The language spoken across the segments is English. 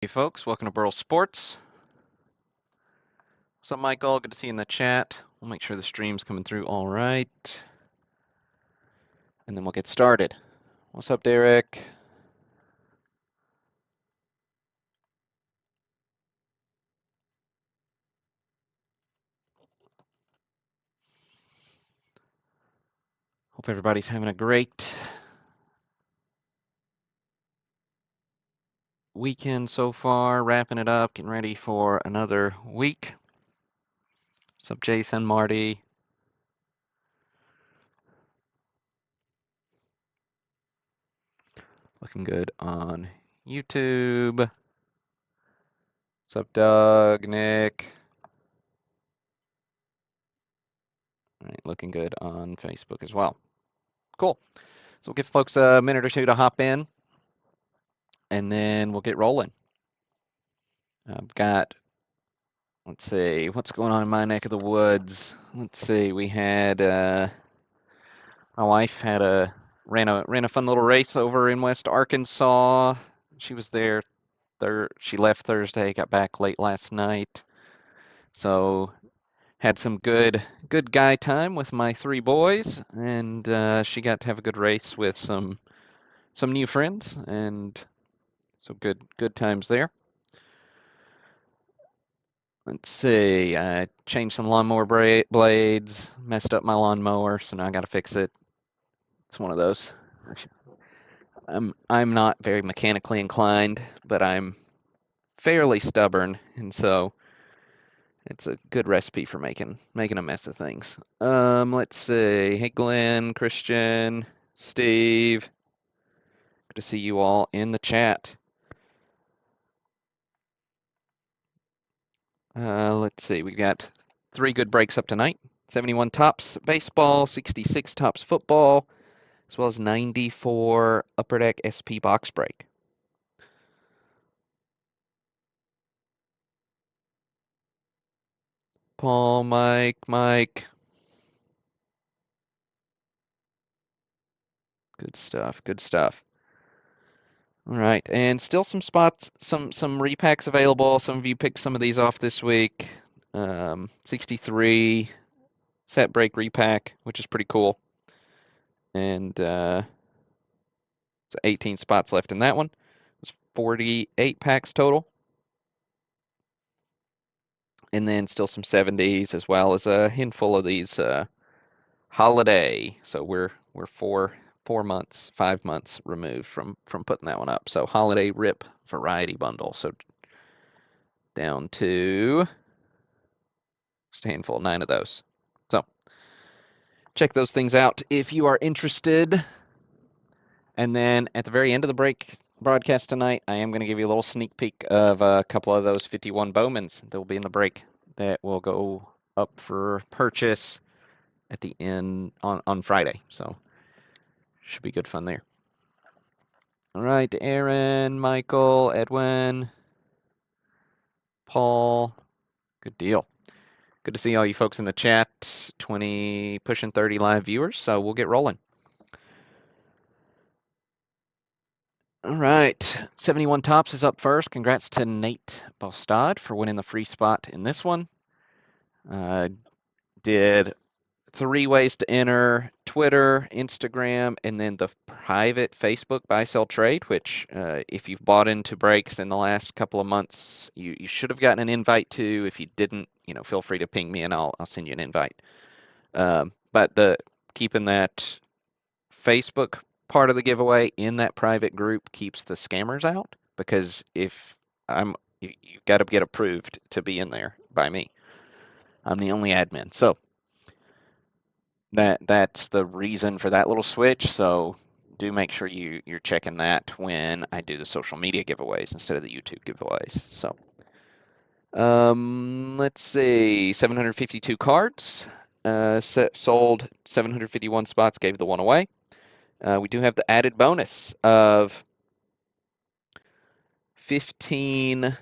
Hey folks, welcome to Burl Sports. What's up, Michael? Good to see you in the chat. We'll make sure the stream's coming through all right. And then we'll get started. What's up, Derek? Hope everybody's having a great weekend so far. Wrapping it up, getting ready for another week. What's up, Jason, Marty? Looking good on YouTube. What's up, Doug, Nick? All right, looking good on Facebook as well. Cool. So we'll give folks a minute or two to hop in, and then we'll get rolling. I've got, let's see, what's going on in my neck of the woods? Let's see, we had, my wife ran a fun little race over in West Arkansas. She was there, she left Thursday, got back late last night. So had some good guy time with my three boys, and she got to have a good race with some new friends, and so good times there. Let's see, I changed some lawnmower blades, messed up my lawnmower, so now I got to fix it. It's one of those. I'm not very mechanically inclined, but I'm fairly stubborn, and so it's a good recipe for making a mess of things. Let's see. Hey, Glenn, Christian, Steve. Good to see you all in the chat. Let's see. We got 3 good breaks up tonight. 71 tops baseball, 66 tops football, as well as 94 Upper Deck SP box break. Paul, Mike. Good stuff. All right, and still some spots, some repacks available. Some of you picked some of these off this week. 63 set break repack, which is pretty cool. And it's 18 spots left in that one. It's 48 packs total. And then still some 70s, as well as a handful of these holiday. So we're 5 months removed from putting that one up. So holiday rip variety bundle. So down to just a handful, 9 of those. So check those things out if you are interested. And then at the very end of the broadcast tonight, I am going to give you a little sneak peek of a couple of those 51 Bowmans that will be in the break that will go up for purchase at the end on Friday. So should be good fun there. All right, Aaron, Michael, Edwin, Paul, good deal. Good to see all you folks in the chat. 20, pushing 30 live viewers, so we'll get rolling. All right, 71 tops is up first. Congrats to Nate Bostad for winning the free spot in this one. Did 3 ways to enter: Twitter, Instagram, and then the private Facebook buy, sell, trade, which if you've bought into breaks in the last couple of months, you should have gotten an invite to. If you didn't, feel free to ping me and I'll send you an invite. But keeping that Facebook part of the giveaway in that private group keeps the scammers out, because if you got to get approved to be in there by me. I'm the only admin. So that's the reason for that little switch. So do make sure you're checking that when I do the social media giveaways instead of the YouTube giveaways. So let's see, 752 cards, sold 751 spots, gave the one away. We do have the added bonus of 15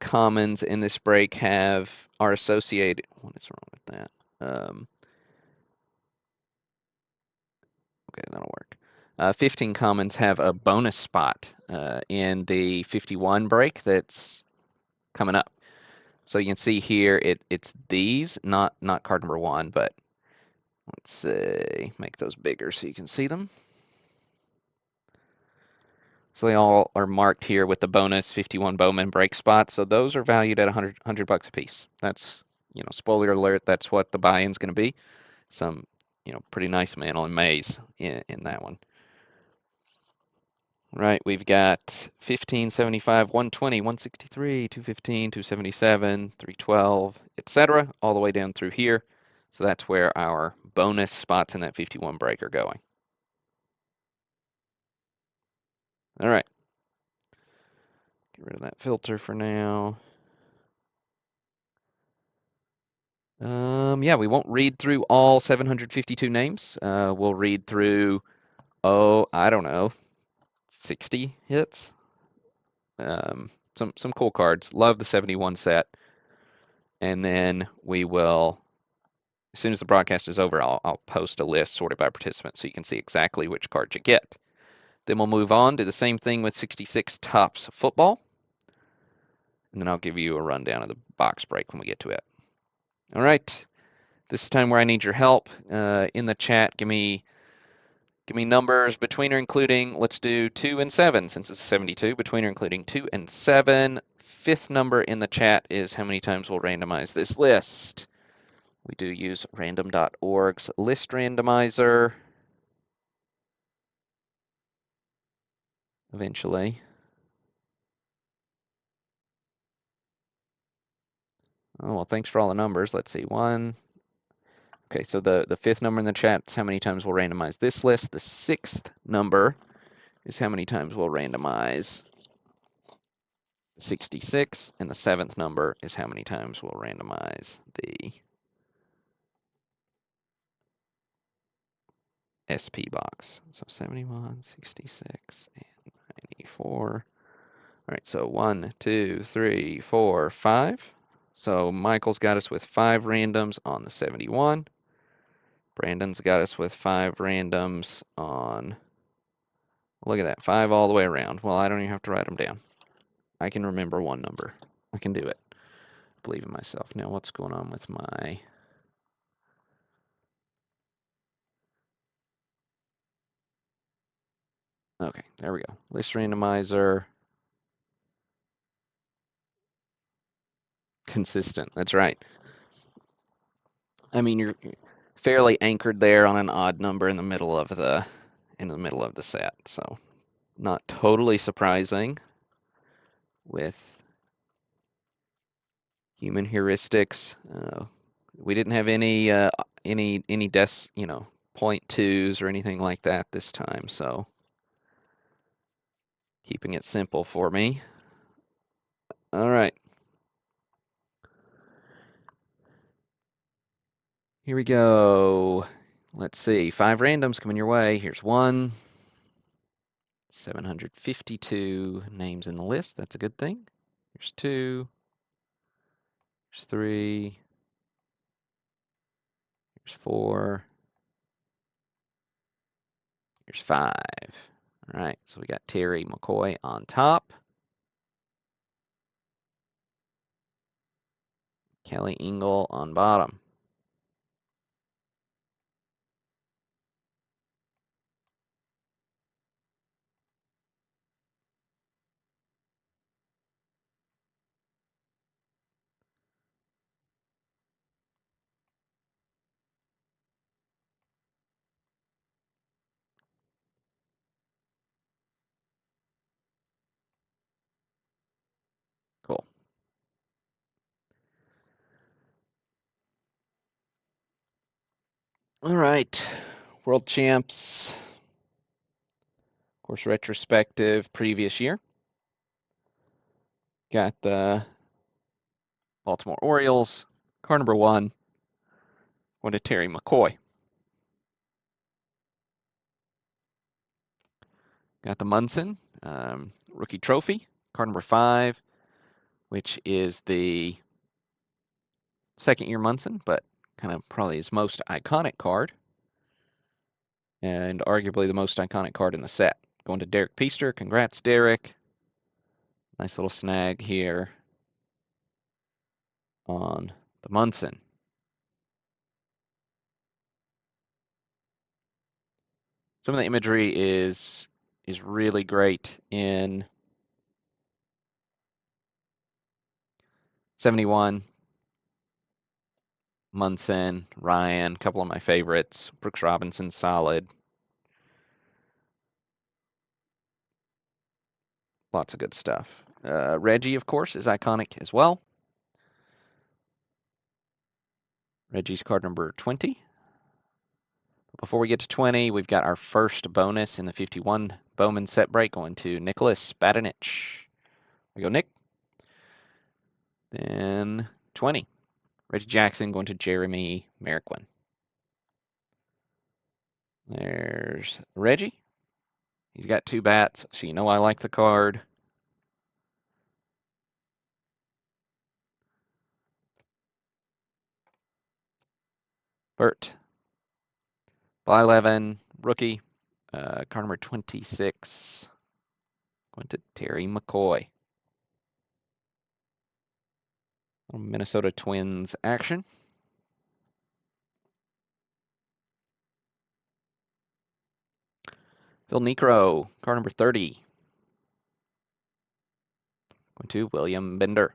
commons in this break are associated. What is wrong with that? Okay, that'll work. 15 commons have a bonus spot in the 51 break that's coming up. So you can see here it's these, not card number 1, but let's say make those bigger so you can see them. So they all are marked here with the bonus 51 Bowman break spot. So those are valued at 100 bucks a piece. That's, spoiler alert, that's what the buy-in's going to be. Some, pretty nice mantle and maze in that one. Right, we've got 15, 75, 120, 163, 215, 277, 312, etc., all the way down through here. So that's where our bonus spots in that 51 break are going. All right. Get rid of that filter for now. Yeah, we won't read through all 752 names. We'll read through, I don't know, 60 hits. Some cool cards. Love the 71 set. And then we will, as soon as the broadcast is over, I'll post a list sorted by participant so you can see exactly which cards you get. Then we'll move on to the same thing with 66 Topps Football. And then I'll give you a rundown of the box break when we get to it. All right. This is time where I need your help. In the chat, give me numbers between or including, let's do 2 and 7 since it's 72, between or including 2 and 7. Fifth number in the chat is how many times we'll randomize this list. We do use random.org's list randomizer eventually. Oh, well, thanks for all the numbers. Let's see, 1. Okay, so the fifth number in the chat is how many times we'll randomize this list. The sixth number is how many times we'll randomize 66, and the seventh number is how many times we'll randomize the SP box. So 71, 66, and 94. All right, so 1, 2, 3, 4, 5. So Michael's got us with 5 randoms on the 71. Brandon's got us with 5 randoms on, look at that, 5 all the way around. Well, I don't even have to write them down. I can remember one number. I can do it. Believe in myself. Now, what's going on with my... Okay, there we go. List randomizer. Consistent. That's right. I mean, you're fairly anchored there on an odd number in the middle of the set. So, not totally surprising with human heuristics. We didn't have any point twos or anything like that this time. So, keeping it simple for me. All right. Here we go. Let's see. 5 randoms coming your way. Here's 1. 752 names in the list. That's a good thing. Here's 2. Here's 3. Here's 4. Here's 5. All right. So we got Terry McCoy on top. Kelly Engel on bottom. Cool. All right. World champs. Of course, retrospective previous year. Got the Baltimore Orioles. Card number 1. What a Terry McCoy. Got the Munson rookie trophy. Card number 5, which is the second year Munson, but kind of probably his most iconic card. and arguably the most iconic card in the set. Going to Derek Peaster. Congrats, Derek. Nice little snag here on the Munson. Some of the imagery is really great in 71. Munson, Ryan, a couple of my favorites. Brooks Robinson, solid. Lots of good stuff. Reggie, of course, is iconic as well. Reggie's card number 20. Before we get to 20, we've got our first bonus in the 51 Bowman set break going to Nicholas Badenich. We go, Nick. Then 20. Reggie Jackson going to Jeremy Merriquin. There's Reggie. He's got 2 bats, so you know I like the card. Bert. By 11, rookie. Card number 26. Going to Terry McCoy. Minnesota Twins action. Phil Niekro, card number 30. Going to William Bender.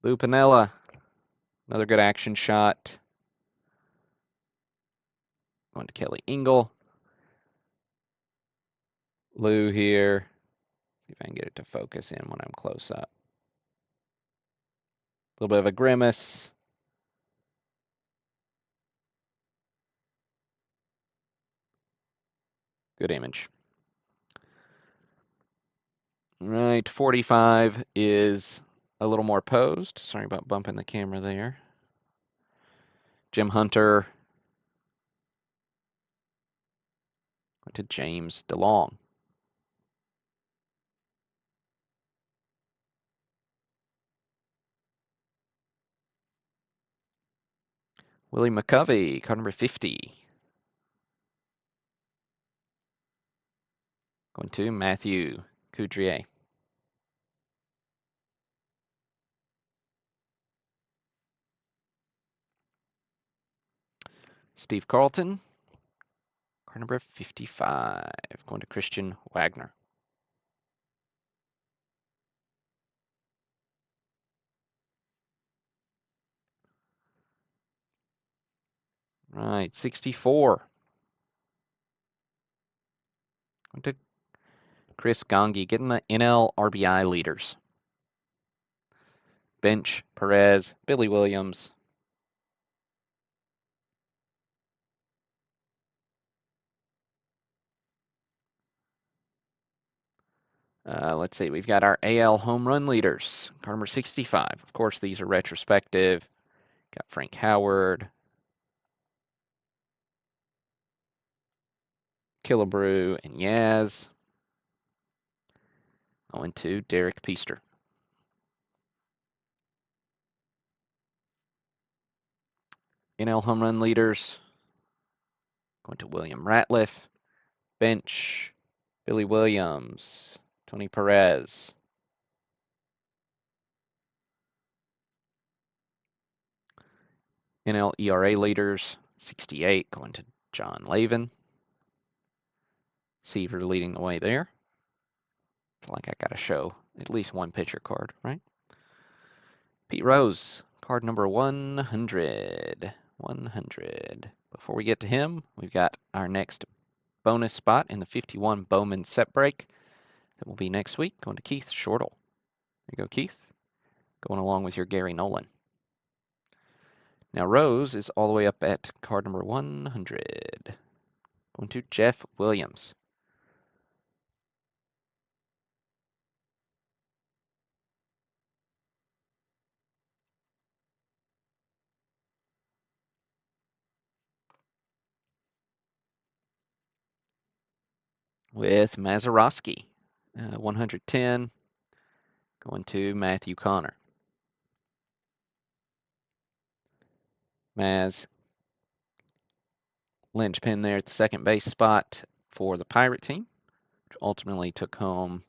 Lou Piniella, another good action shot. Going to Kelly Engel. Lou here. See if I can get it to focus in when I'm close up. A little bit of a grimace. Good image. All right, 45 is a little more posed. Sorry about bumping the camera there. Jim Hunter. Went to James DeLong. Willie McCovey, card number 50. Going to Matthew Coudrier. Steve Carlton, card number 55. Going to Christian Wagner. Right, 64. Going to Chris Gongi, getting the NL RBI leaders. Bench, Perez, Billy Williams. Let's see, we've got our AL home run leaders. Card number 65. Of course, these are retrospective. Got Frank Howard, Killebrew, and Yaz. Going to Derek Peaster. NL home run leaders. Going to William Ratliff. Bench, Billy Williams, Tony Perez. NL ERA leaders, 68, going to John Lavin. Seaver leading the way there. Feel like I got to show at least one pitcher card, right? Pete Rose, card number 100. 100. Before we get to him, we've got our next bonus spot in the 51 Bowman set break. That will be next week. Going to Keith Shortle. There you go, Keith. Going along with your Gary Nolan. Now Rose is all the way up at card number 100. Going to Jeff Williams. With Mazeroski, 110. going to Matthew Connor. Maz linchpin there at the second base spot for the Pirate team, which ultimately took home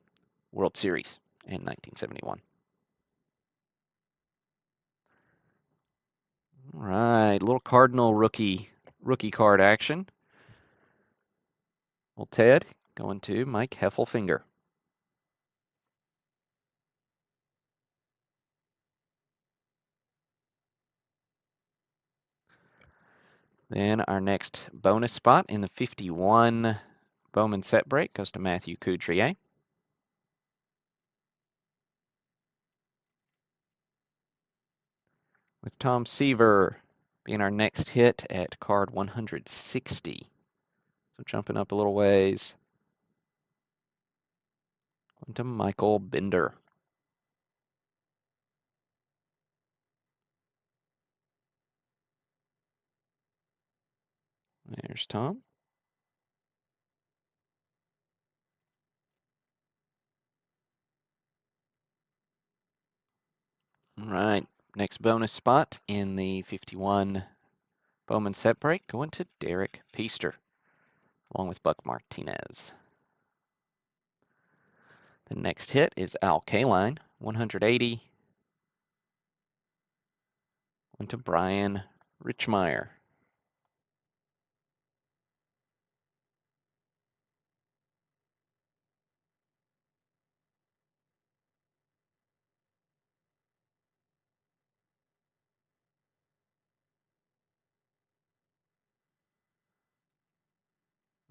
World Series in 1971. All right, little Cardinal rookie card action. Well, Ted going to Mike Heffelfinger. Then our next bonus spot in the 51 Bowman set break goes to Matthew Coudrier. With Tom Seaver being our next hit at card 160. So jumping up a little ways. Going to Michael Bender. There's Tom. All right, next bonus spot in the 51 Bowman set break going to Derek Peaster, along with Buck Martinez. The next hit is Al Kaline, 180. Went to Brian Richmeyer.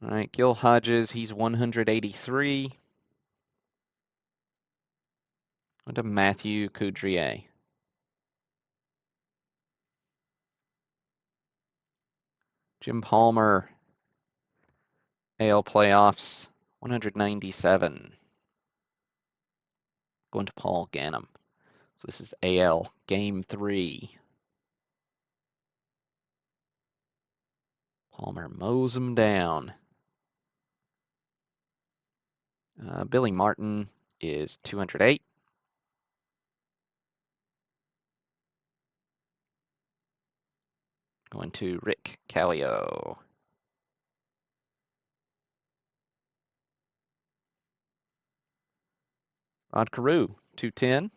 All right, Gil Hodges, he's 183. Went to Matthew Coudrier. Jim Palmer, AL playoffs, 197. Going to Paul Ganem. So this is AL Game 3. Palmer mows him down. Billy Martin is 208. Going to Rick Callio. Rod Carew, 210.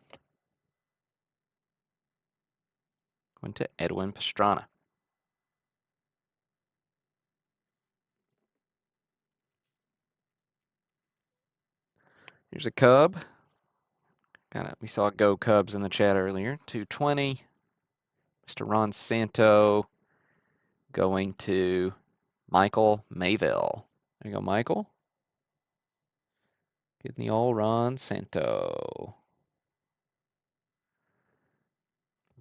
Going to Edwin Pastrana. Here's a Cub. We saw Go Cubs in the chat earlier. 220. Mr. Ron Santo going to Michael Mayville. There you go, Michael. Getting the old Ron Santo.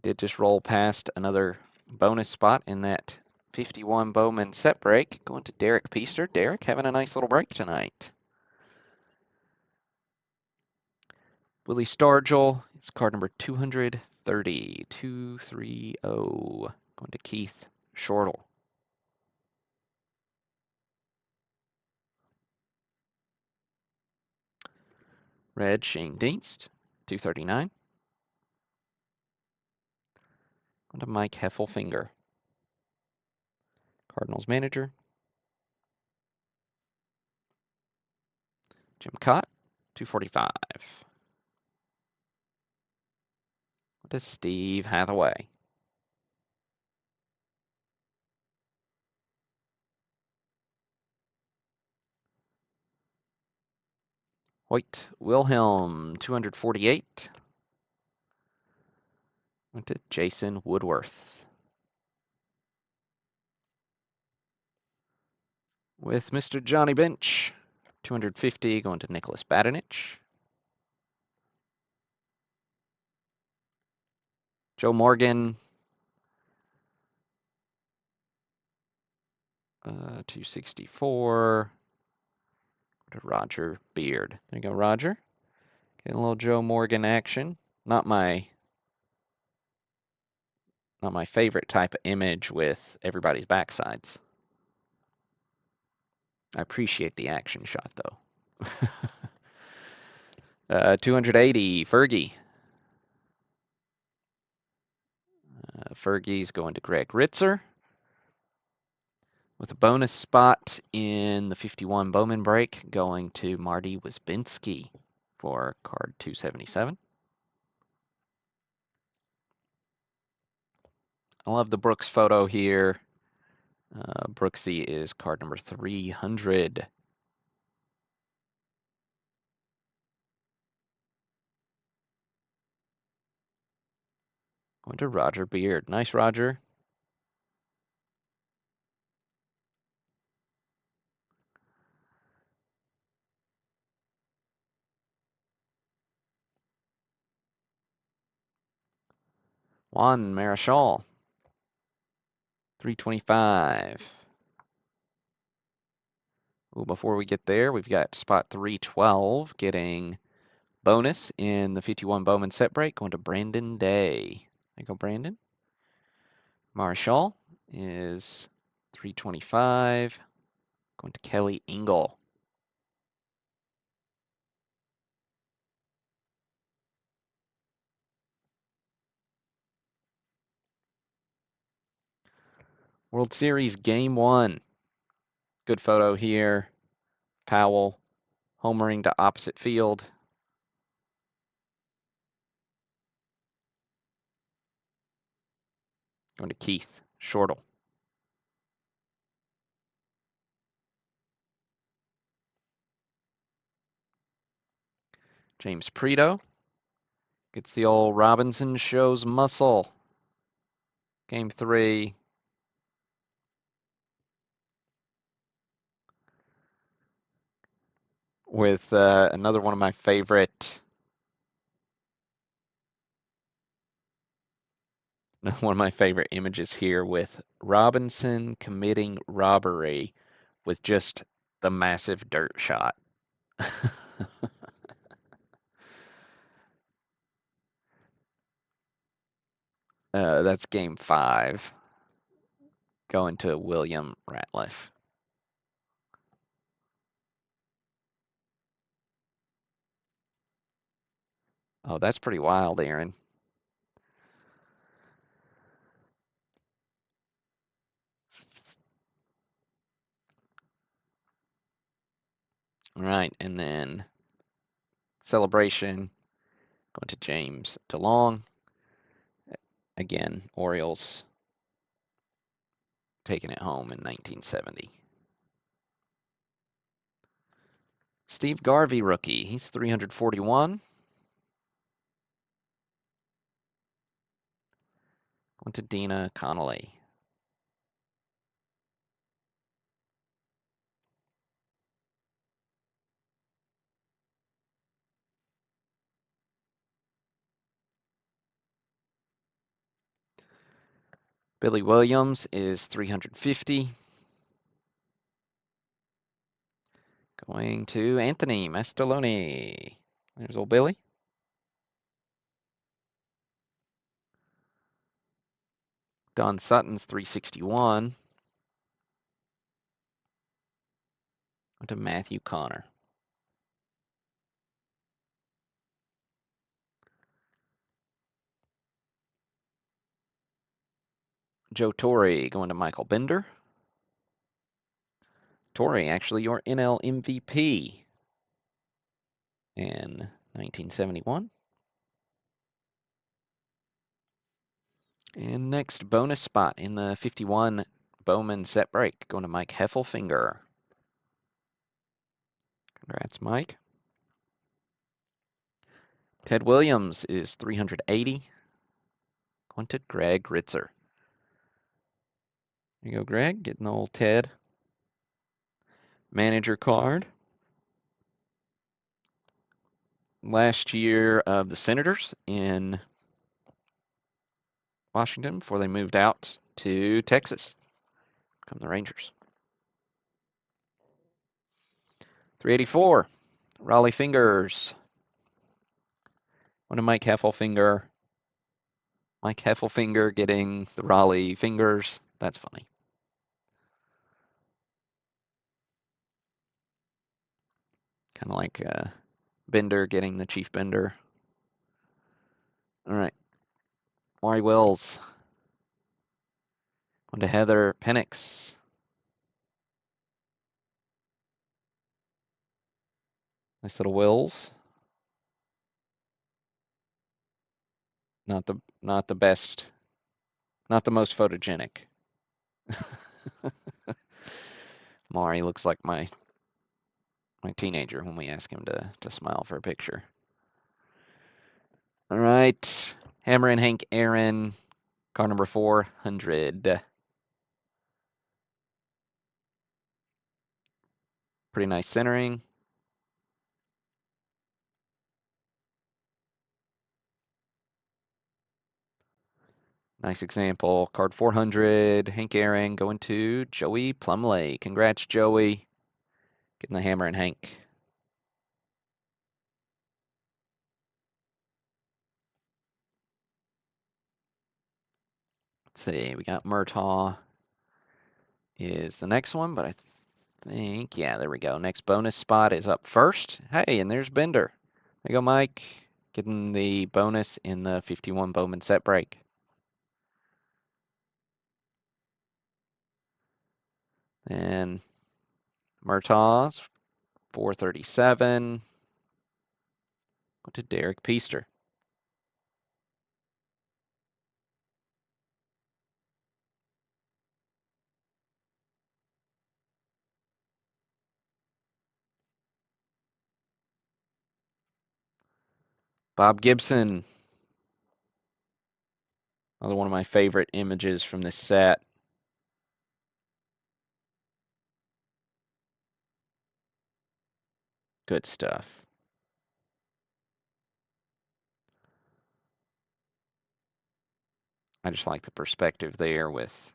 Did just roll past another bonus spot in that 51 Bowman set break. Going to Derek Peaster. Derek having a nice little break tonight. Willie Stargell, it's card number 230. 230. Going to Keith Shortle. Red Shane Dienst, 239. Going to Mike Heffelfinger. Cardinals manager. Jim Cott, 245. What is Steve Hathaway? Hoyt Wilhelm, 248. Went to Jason Woodworth. With Mr. Johnny Bench, 250, going to Nicholas Badenich. Joe Morgan, 264. To Roger Beard. There you go, Roger. Getting a little Joe Morgan action. Not my favorite type of image with everybody's backsides. I appreciate the action shot though. 280, Fergie. Fergie's going to Greg Ritzer. With a bonus spot in the 51 Bowman break going to Marty Wisbinski for card 277. I love the Brooks photo here. Brooksy is card number 300. Going to Roger Beard. Nice, Roger. Juan Marichal. 325. Ooh, before we get there, we've got spot 312 getting bonus in the 51 Bowman set break going to Brandon Day. There you go, Brandon. Marichal is 325. Going to Kelly Engel. World Series Game 1. Good photo here. Powell homering to opposite field. Going to Keith Shortle. James Prieto gets the old Robinson shows muscle. Game 3. With another one of my favorite images here with Robinson committing robbery with just the massive dirt shot. That's game 5. Going to William Ratliff. Oh, that's pretty wild, Aaron. All right, and then celebration going to James DeLong. Again, Orioles taking it home in 1970. Steve Garvey rookie. He's 341. Going to Dina Connolly. Billy Williams is 350. Going to Anthony Mastaloni. There's old Billy. Don Sutton's 361. Going to Matthew Connor. Joe Torre going to Michael Bender. Torre, actually your NL MVP in 1971. And next, bonus spot in the 51 Bowman set break, going to Mike Heffelfinger. Congrats, Mike. Ted Williams is 380. Going to Greg Ritzer. There you go, Greg, getting old Ted. Manager card. Last year of the Senators in Washington before they moved out to Texas. Come the Rangers. 384, Raleigh Fingers. One of Mike Heffelfinger. Mike Heffelfinger getting the Raleigh Fingers. That's funny. Kind of like Bender getting the Chief Bender. All right. Maury Wills. On to Heather Penix. Nice little Wills. Not the best. Not the most photogenic. Maury looks like my teenager when we ask him to smile for a picture. All right. Hammer and Hank Aaron. Card number 400. Pretty nice centering. Nice example. Card 400. Hank Aaron going to Joey Plumley. Congrats, Joey. Getting the Hammer and Hank. Let's see. We got Murtaugh is the next one, but I think, yeah, there we go. Next bonus spot is up first. Hey, and there's Bender. There you go, Mike. Getting the bonus in the 51 Bowman set break. And Murtaugh's 437. Go to Derek Peaster. Bob Gibson. Another one of my favorite images from this set. Good stuff. I just like the perspective there with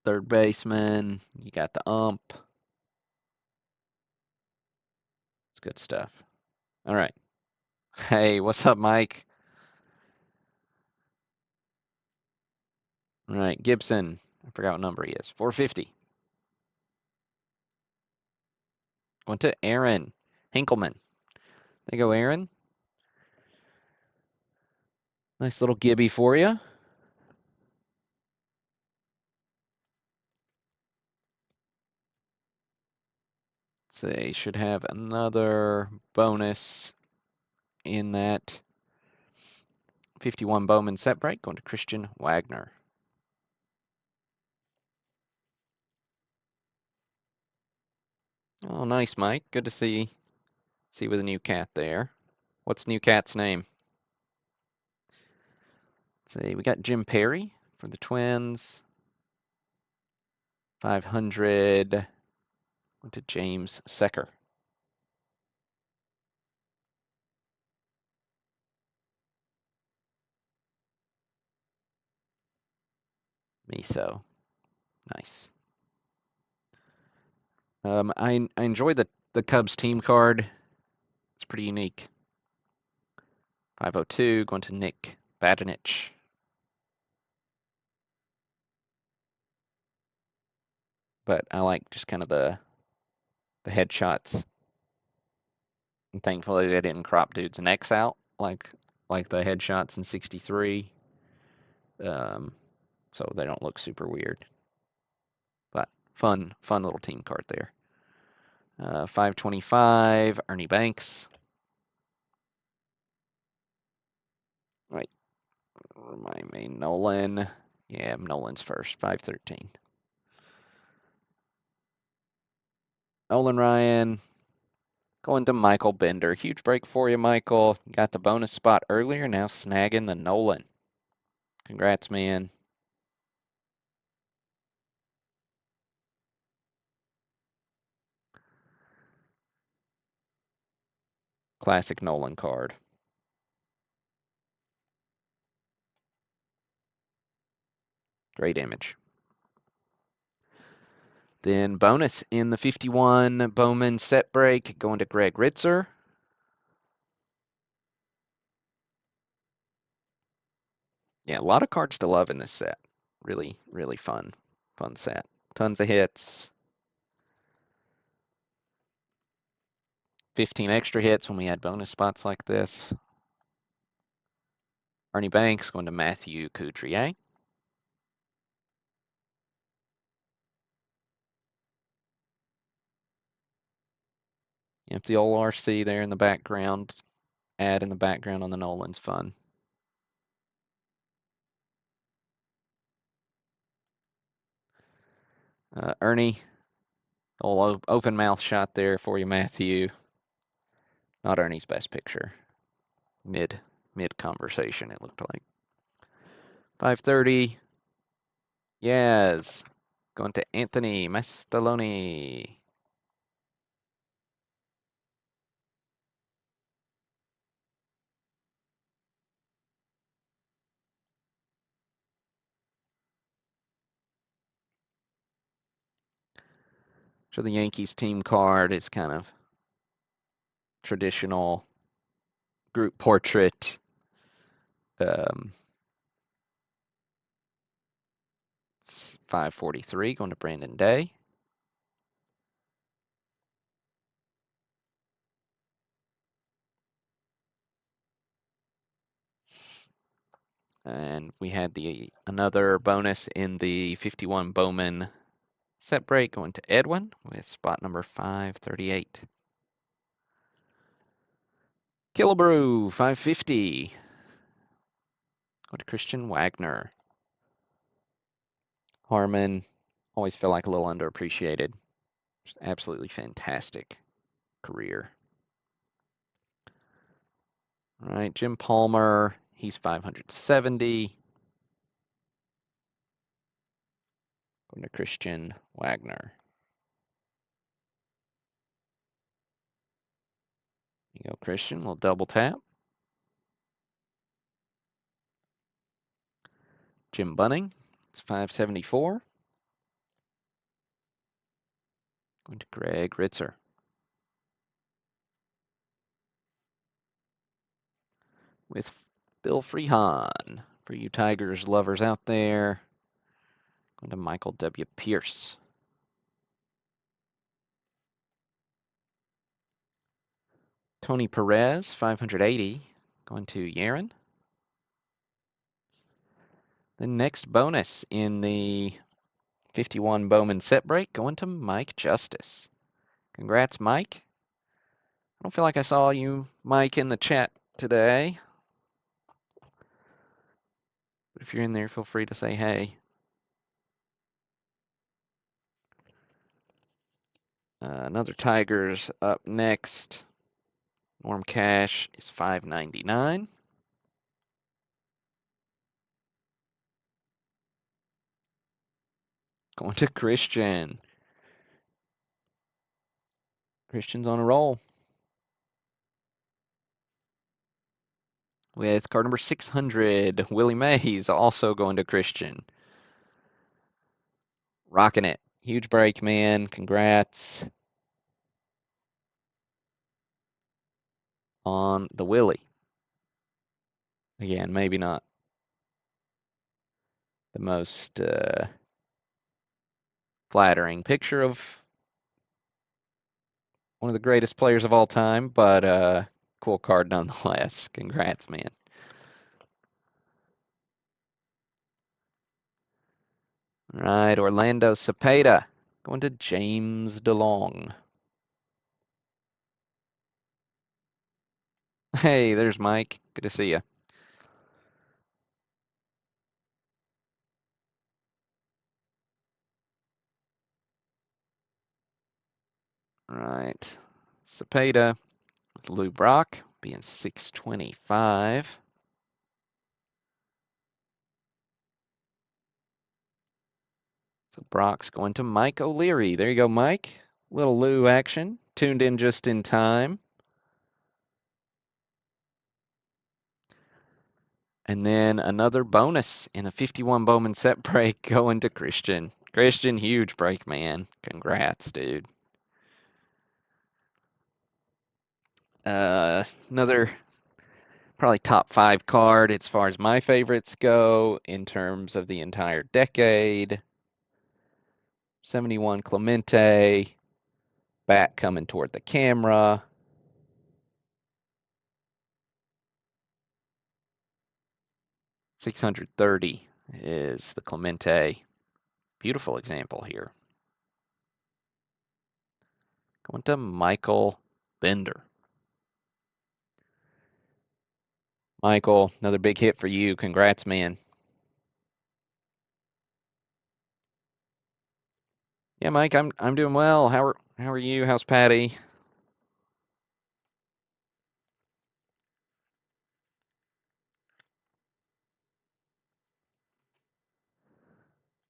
third baseman. You got the ump. It's good stuff. All right. Hey, what's up, Mike? All right, Gibson. I forgot what number he is. 450. Going to Aaron Hinkleman. There you go, Aaron. Nice little Gibby for you. So they should have another bonus in that 51 Bowman set break. Going to Christian Wagner. Oh, nice, Mike. Good to see with a new cat there. What's new cat's name? Let's see, we got Jim Perry for the Twins. 500. Went to James Secker. Miso. Nice. I enjoy the Cubs team card. It's pretty unique. 502 going to Nick Badinich. But I like just kind of the headshots. And thankfully they didn't crop dude's necks out like the headshots in 63. So they don't look super weird. But fun little team card there. 525, Ernie Banks. Right. Remind me, Nolan. Yeah, Nolan's first. 513. Nolan Ryan. Going to Michael Bender. Huge break for you, Michael. Got the bonus spot earlier, now snagging the Nolan. Congrats, man. Classic Nolan card. Great image. Then bonus in the 51 Bowman set break, going to Greg Ritzer. Yeah, a lot of cards to love in this set. Really, really fun set. Tons of hits. 15 extra hits when we had bonus spots like this. Ernie Banks going to Matthew Couturier. Yep, the old RC there in the background. Ad in the background on the Nolan's fun. Ernie, old open mouth shot there for you, Matthew. Not Ernie's best picture. Mid conversation, it looked like. 530. Yes. Going to Anthony Mastaloni. So the Yankees team card is kind of traditional group portrait. It's 543 going to Brandon Day. And we had another bonus in the 51 Bowman set break going to Edwin with spot number 538. Killebrew, 550. Go to Christian Wagner. Harmon, always feel like a little underappreciated. Just absolutely fantastic career. All right, Jim Palmer, he's 570. Going to Christian Wagner. You go, Christian, we'll double tap. Jim Bunning, it's 574. Going to Greg Ritzer. With Bill Freehan, for you Tigers lovers out there. Going to Michael W. Pierce. Tony Perez, 580. Going to Yaron. The next bonus in the 51 Bowman set break going to Mike Justice. Congrats, Mike. I don't feel like I saw you, Mike, in the chat today. But if you're in there, feel free to say hey. Another Tigers up next. Norm Cash is 599. Going to Christian. Christian's on a roll. With card number 600, Willie Mays also going to Christian. Rocking it. Huge break, man. Congrats on the Willie. Again, maybe not the most flattering picture of one of the greatest players of all time, but cool card nonetheless. Congrats, man. All right, Orlando Cepeda going to James DeLong. Hey, there's Mike. Good to see you. All right, Cepeda with Lou Brock being 625. So Brock's going to Mike O'Leary. There you go, Mike. Little Lou action. Tuned in just in time. And then another bonus in a 51 Bowman set break going to Christian. Christian, huge break, man. Congrats, dude. Another probably top 5 card as far as my favorites go in terms of the entire decade. 71 Clemente, bat coming toward the camera. 630 is the Clemente. Beautiful example here. Going to Michael Bender. Michael, another big hit for you. Congrats, man. Yeah, Mike, I'm doing well. How are you? How's Patty?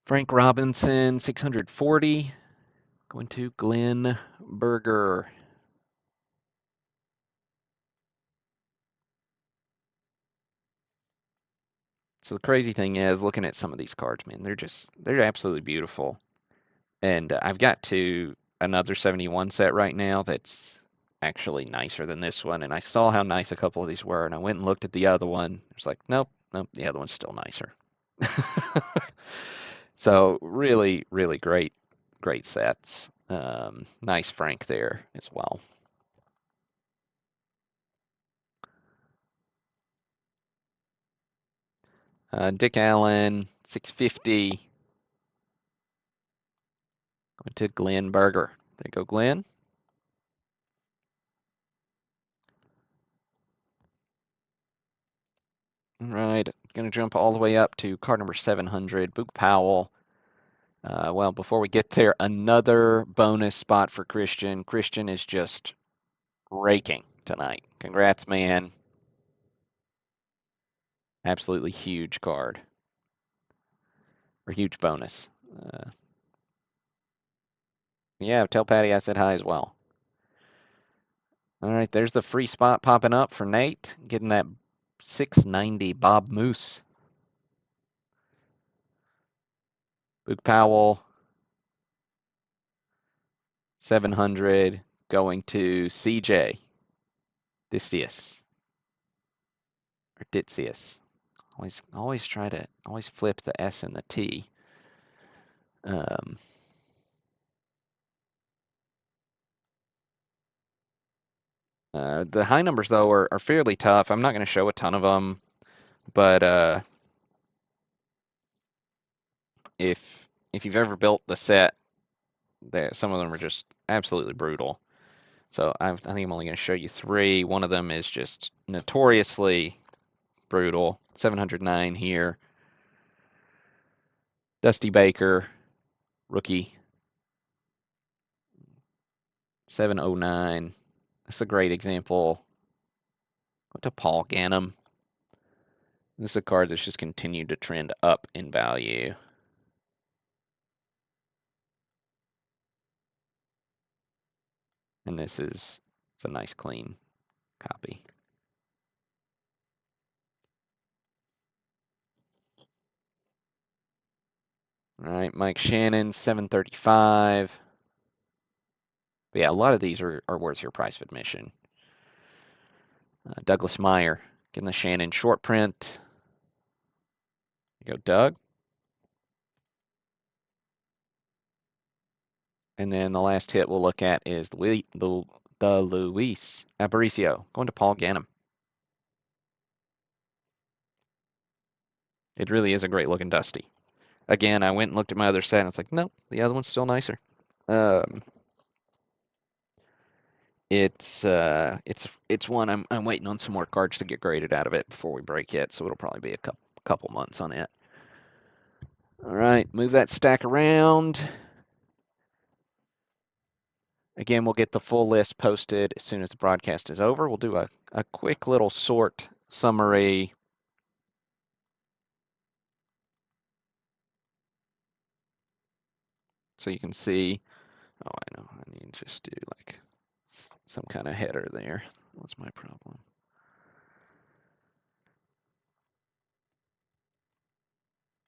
Frank Robinson, 640. Going to Glenn Berger. So the crazy thing is, looking at some of these cards, man, they're absolutely beautiful. And I've got another 71 set right now that's actually nicer than this one. And I saw how nice a couple of these were, and I went and looked at the other one. It's like, nope, nope, the other one's still nicer. So really, really great sets. Nice Frank there as well. Dick Allen, 650. Going to Glenn Berger. There you go, Glenn. All right, going to jump all the way up to card number 700, Boog Powell. Well, before we get there, another bonus spot for Christian. Christian is just raking tonight. Congrats, man. Absolutely huge card. Or huge bonus. Yeah, tell Patty I said hi as well. All right, there's the free spot popping up for Nate, getting that 690 Bob Moose. Boog Powell, 700, going to CJ. Distius. Or Ditsius. Always flip the S and the T. Um, the high numbers, though, are fairly tough. I'm not going to show a ton of them, but if you've ever built the set, some of them are just absolutely brutal. So I think I'm only going to show you three. One of them is just notoriously brutal. 709 here. Dusty Baker, rookie. 709. That's a great example. Go to Paul Ganem. This is a card that's just continued to trend up in value. And it's a nice clean copy. All right, Mike Shannon, 735. But yeah, a lot of these are worth your price of admission. Douglas Meyer, getting the Shannon short print. There you go, Doug. And then the last hit we'll look at is the Luis Aparicio, going to Paul Ganem. It really is a great looking Dusty. Again, I went and looked at my other set, and it's like, nope, the other one's still nicer. It's one I'm waiting on some more cards to get graded out of it before we break it, so it'll probably be a couple months on it. All right, move that stack around. Again, we'll get the full list posted as soon as the broadcast is over. We'll do a quick little sort summary. So you can see, oh, I know, I need to just do like some kind of header there. What's my problem?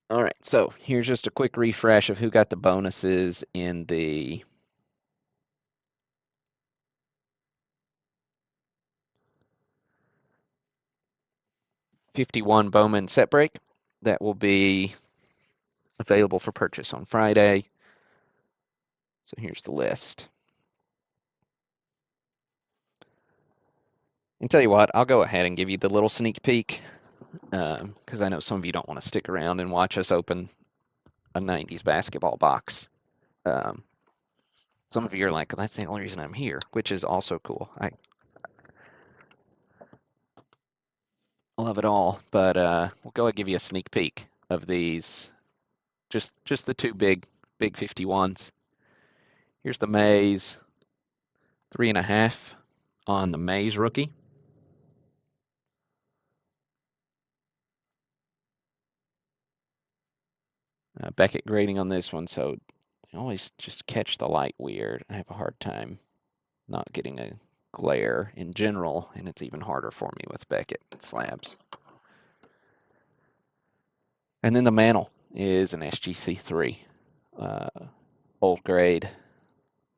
All right, so here's just a quick refresh of who got the bonuses in the '51 Bowman set break. That will be available for purchase on Friday. So here's the list. And tell you what, I'll go ahead and give you the little sneak peek because I know some of you don't want to stick around and watch us open a 90s basketball box. Um, some of you are like, well, that's the only reason I'm here, which is also cool. I love it all, but we'll go and give you a sneak peek of these. Just the two big 51s. Here's the Mays 3.5 on the Mays rookie. Beckett grading on this one, so I always just catch the light weird. I have a hard time not getting a glare in general, and it's even harder for me with Beckett slabs. And then the mantle is an SGC3, old grade.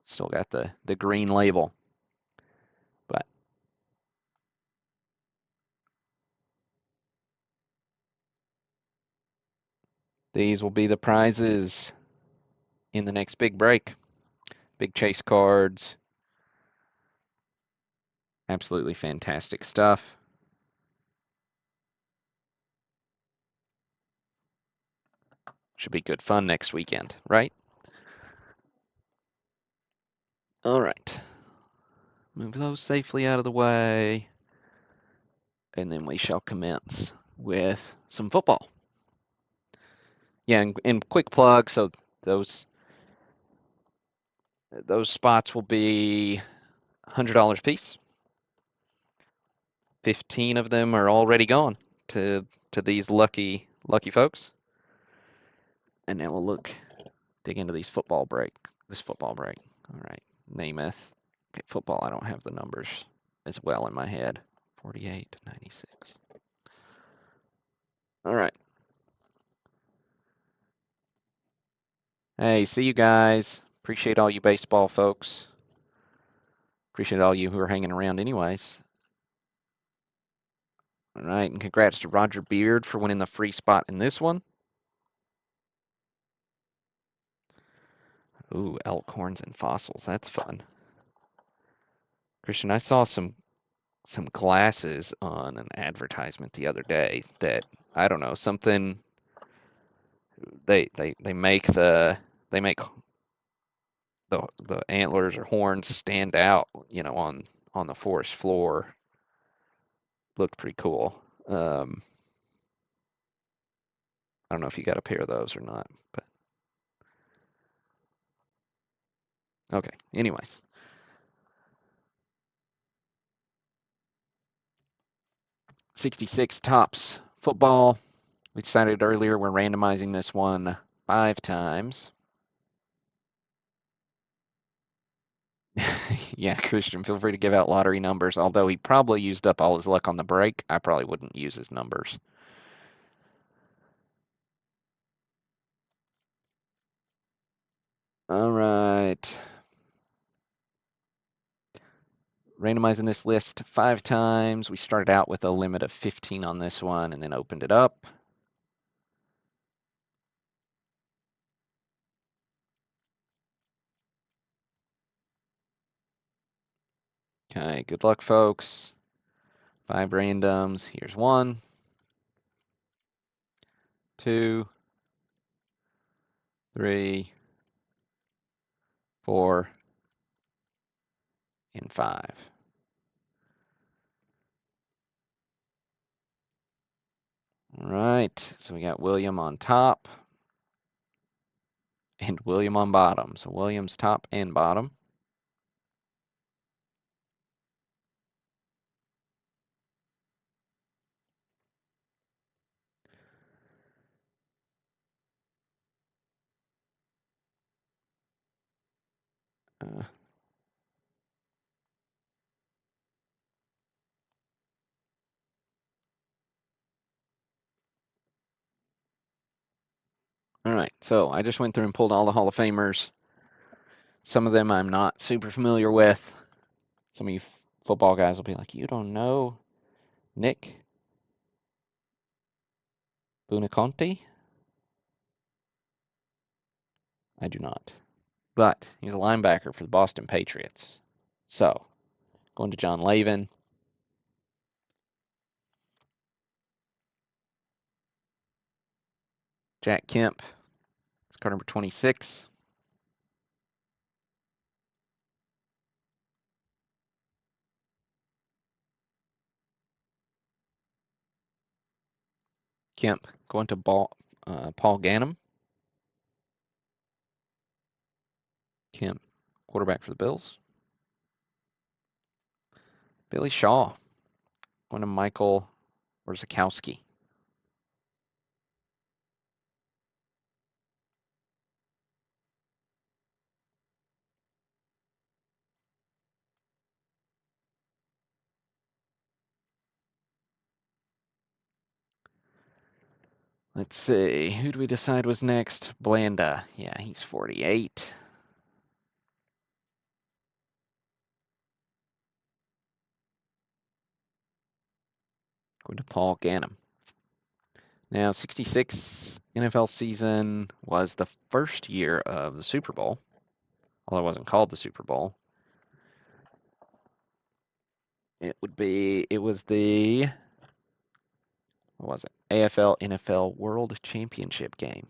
Still got the green label, but these will be the prizes in the next big break. Big chase cards. Absolutely fantastic stuff. Should be good fun next weekend, right? All right. Move those safely out of the way. And then we shall commence with some football. Yeah, and quick plug, so those spots will be $100 a piece. 15 of them are already gone to these lucky folks. And then we'll dig into this football break. All right, Namath. Okay, football, I don't have the numbers as well in my head. 48 to 96. All right. Hey, see you guys. Appreciate all you baseball folks. Appreciate all you who are hanging around anyways. All right, and congrats to Roger Beard for winning the free spot in this one. Ooh, elk horns and fossils. That's fun. Christian, I saw some glasses on an advertisement the other day that I don't know, something they make the antlers or horns stand out, on the forest floor. Looked pretty cool. I don't know if you got a pair of those or not, but okay. Anyways. '66 Tops football. We decided earlier we're randomizing this one 5 times. Yeah, Christian, feel free to give out lottery numbers. Although he probably used up all his luck on the break, I probably wouldn't use his numbers. All right. Randomizing this list 5 times. We started out with a limit of 15 on this one and then opened it up. Okay, good luck, folks. 5 randoms. Here's 1, 2, 3, 4, and 5. All right, so we got William on top and William on bottom. So William's top and bottom. Uh, all right, so I just went through and pulled all the Hall of Famers. Some of them I'm not super familiar with. Some of you football guys will be like, you don't know Nick Buoniconti? I do not. But he's a linebacker for the Boston Patriots. So, going to John Lavin. Jack Kemp. It's card number 26. Kemp going to Paul Ganem. Kemp, quarterback for the Bills. Billy Shaw going to Michael Warzakowski. Let's see, who do we decide was next? Blanda. Yeah, he's 48. Going to Paul Ganem. Now, 66 NFL season was the first year of the Super Bowl, although it wasn't called the Super Bowl. It was the, what was it? AFL NFL World Championship game.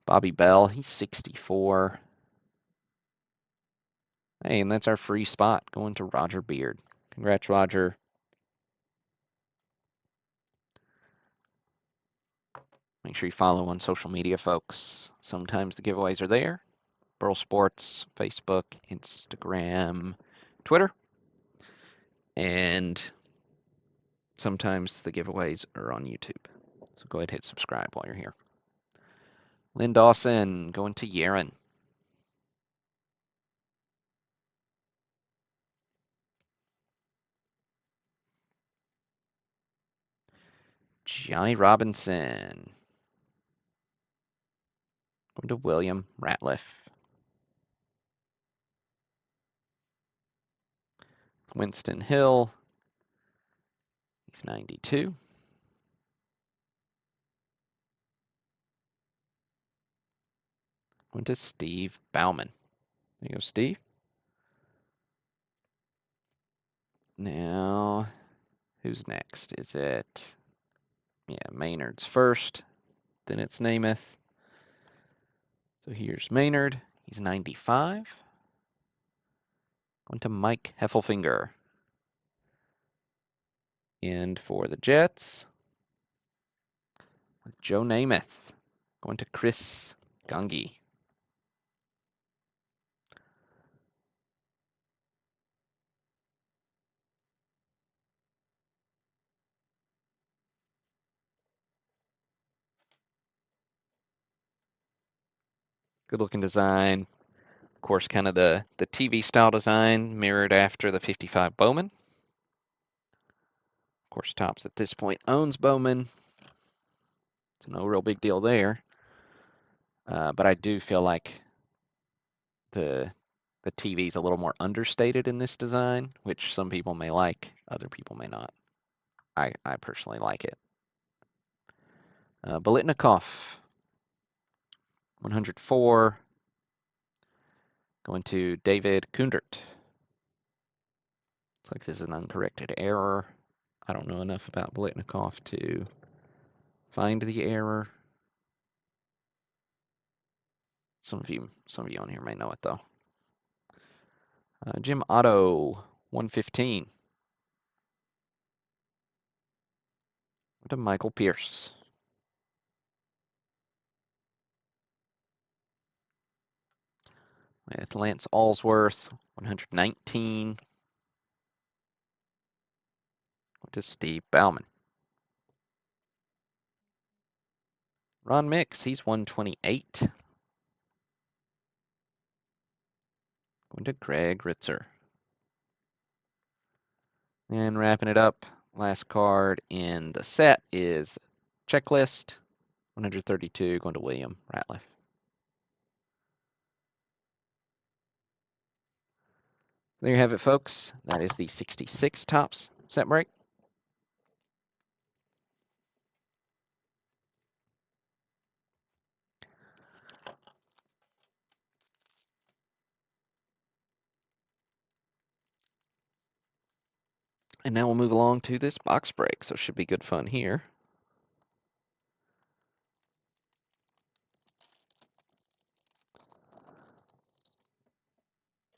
Bobby Bell, he's 64. Hey, and that's our free spot going to Roger Beard. Congrats, Roger. Make sure you follow on social media, folks. Sometimes the giveaways are there. Burl Sports, Facebook, Instagram, Twitter. And sometimes the giveaways are on YouTube. So go ahead and hit subscribe while you're here. Lynn Dawson going to Yaren. Johnny Robinson going to William Ratliff. Winston Hill, he's 92. Going to Steve Bauman. There you go, Steve. Now, who's next? Is it, yeah, Maynard's first, then it's Namath. So here's Maynard, he's 95. Going to Mike Heffelfinger. And for the Jets, with Joe Namath, going to Chris Gungy. Good looking design. Of course, kind of the TV style design mirrored after the 55 Bowman. Of course, Topps at this point owns Bowman. It's no real big deal there. But I do feel like the TV is a little more understated in this design, which some people may like, other people may not. I personally like it. Bolitnikov, 104, going to David Kundert. Looks like this is an uncorrected error. I don't know enough about Bolitnikov to find the error. Some of you on here may know it though. Jim Otto, 115. To Michael Pierce. With Lance Allsworth, 119. To Steve Bauman. Ron Mix, he's 128. Going to Greg Ritzer. And wrapping it up, last card in the set is Checklist, 132, going to William Ratliff. There you have it, folks. That is the 66 Topps set break. And now we'll move along to this box break, so it should be good fun here.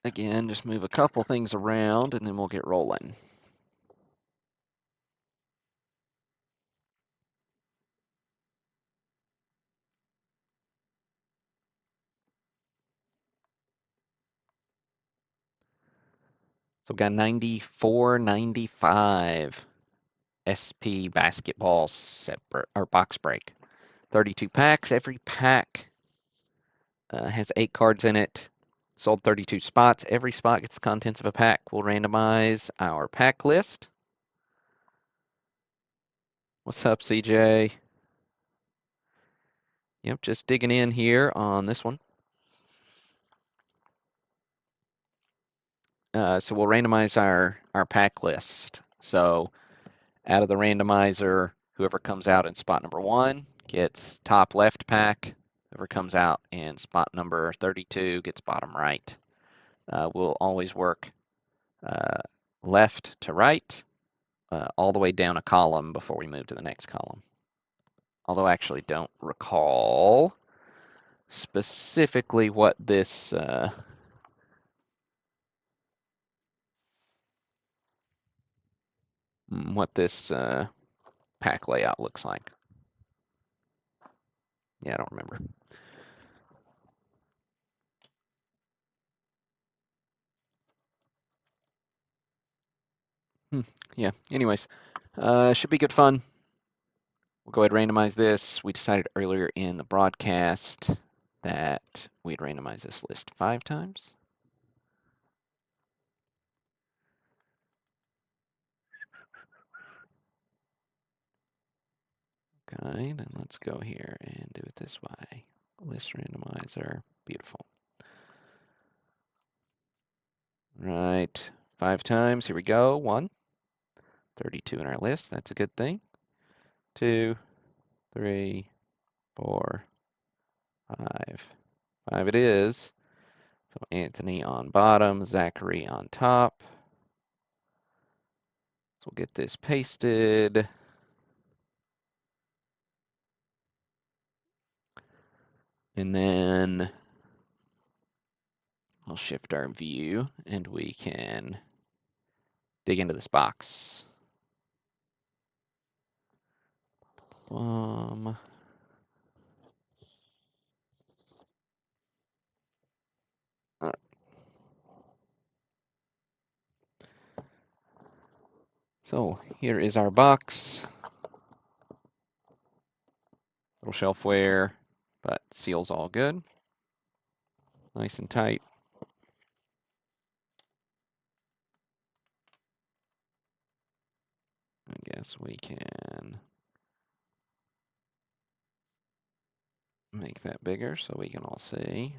again, just move a couple things around and then we'll get rolling. So we got 94.95 SP basketball set or box break. 32 packs. Every pack has 8 cards in it. Sold 32 spots. Every spot gets the contents of a pack. We'll randomize our pack list. What's up, CJ? Yep, just digging in here on this one. So we'll randomize our pack list. So out of the randomizer, whoever comes out in spot number 1 gets top left pack. Whoever comes out in spot number 32 gets bottom right. We'll always work left to right, all the way down a column before we move to the next column. Although I actually don't recall specifically what this pack layout looks like. Yeah, I don't remember. Yeah, anyways, should be good fun. We'll go ahead and randomize this. We decided earlier in the broadcast that we'd randomize this list 5 times. Okay, then let's go here and do it this way. List randomizer, beautiful. Right, 5 times, here we go. 1, 32 in our list, that's a good thing. 2, 3, 4, 5. 5 it is. So Anthony on bottom, Zachary on top. So we'll get this pasted. And then I'll shift our view and we can dig into this box. So here is our box. Little shelfware, but seals all good. Nice and tight. I guess we can make that bigger so we can all see.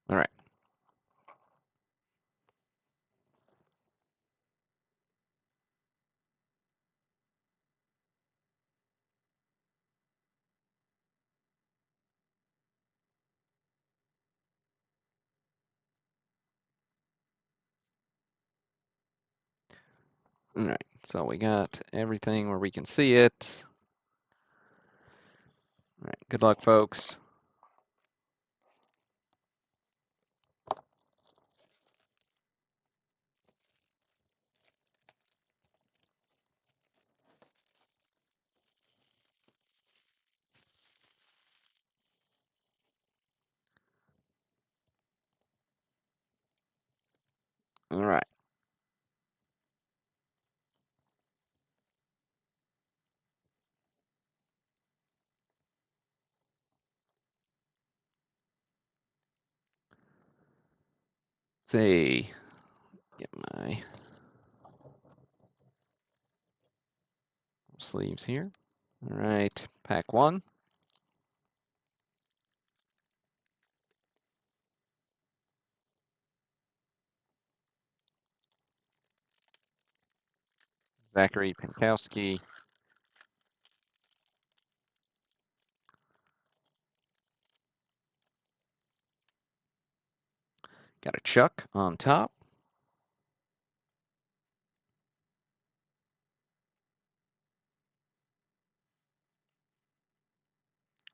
All right. All right, so we got everything where we can see it. All right, good luck, folks. All right. Let's see. Get my sleeves here. All right, pack 1. Zachary Pankowski. Chuck on top.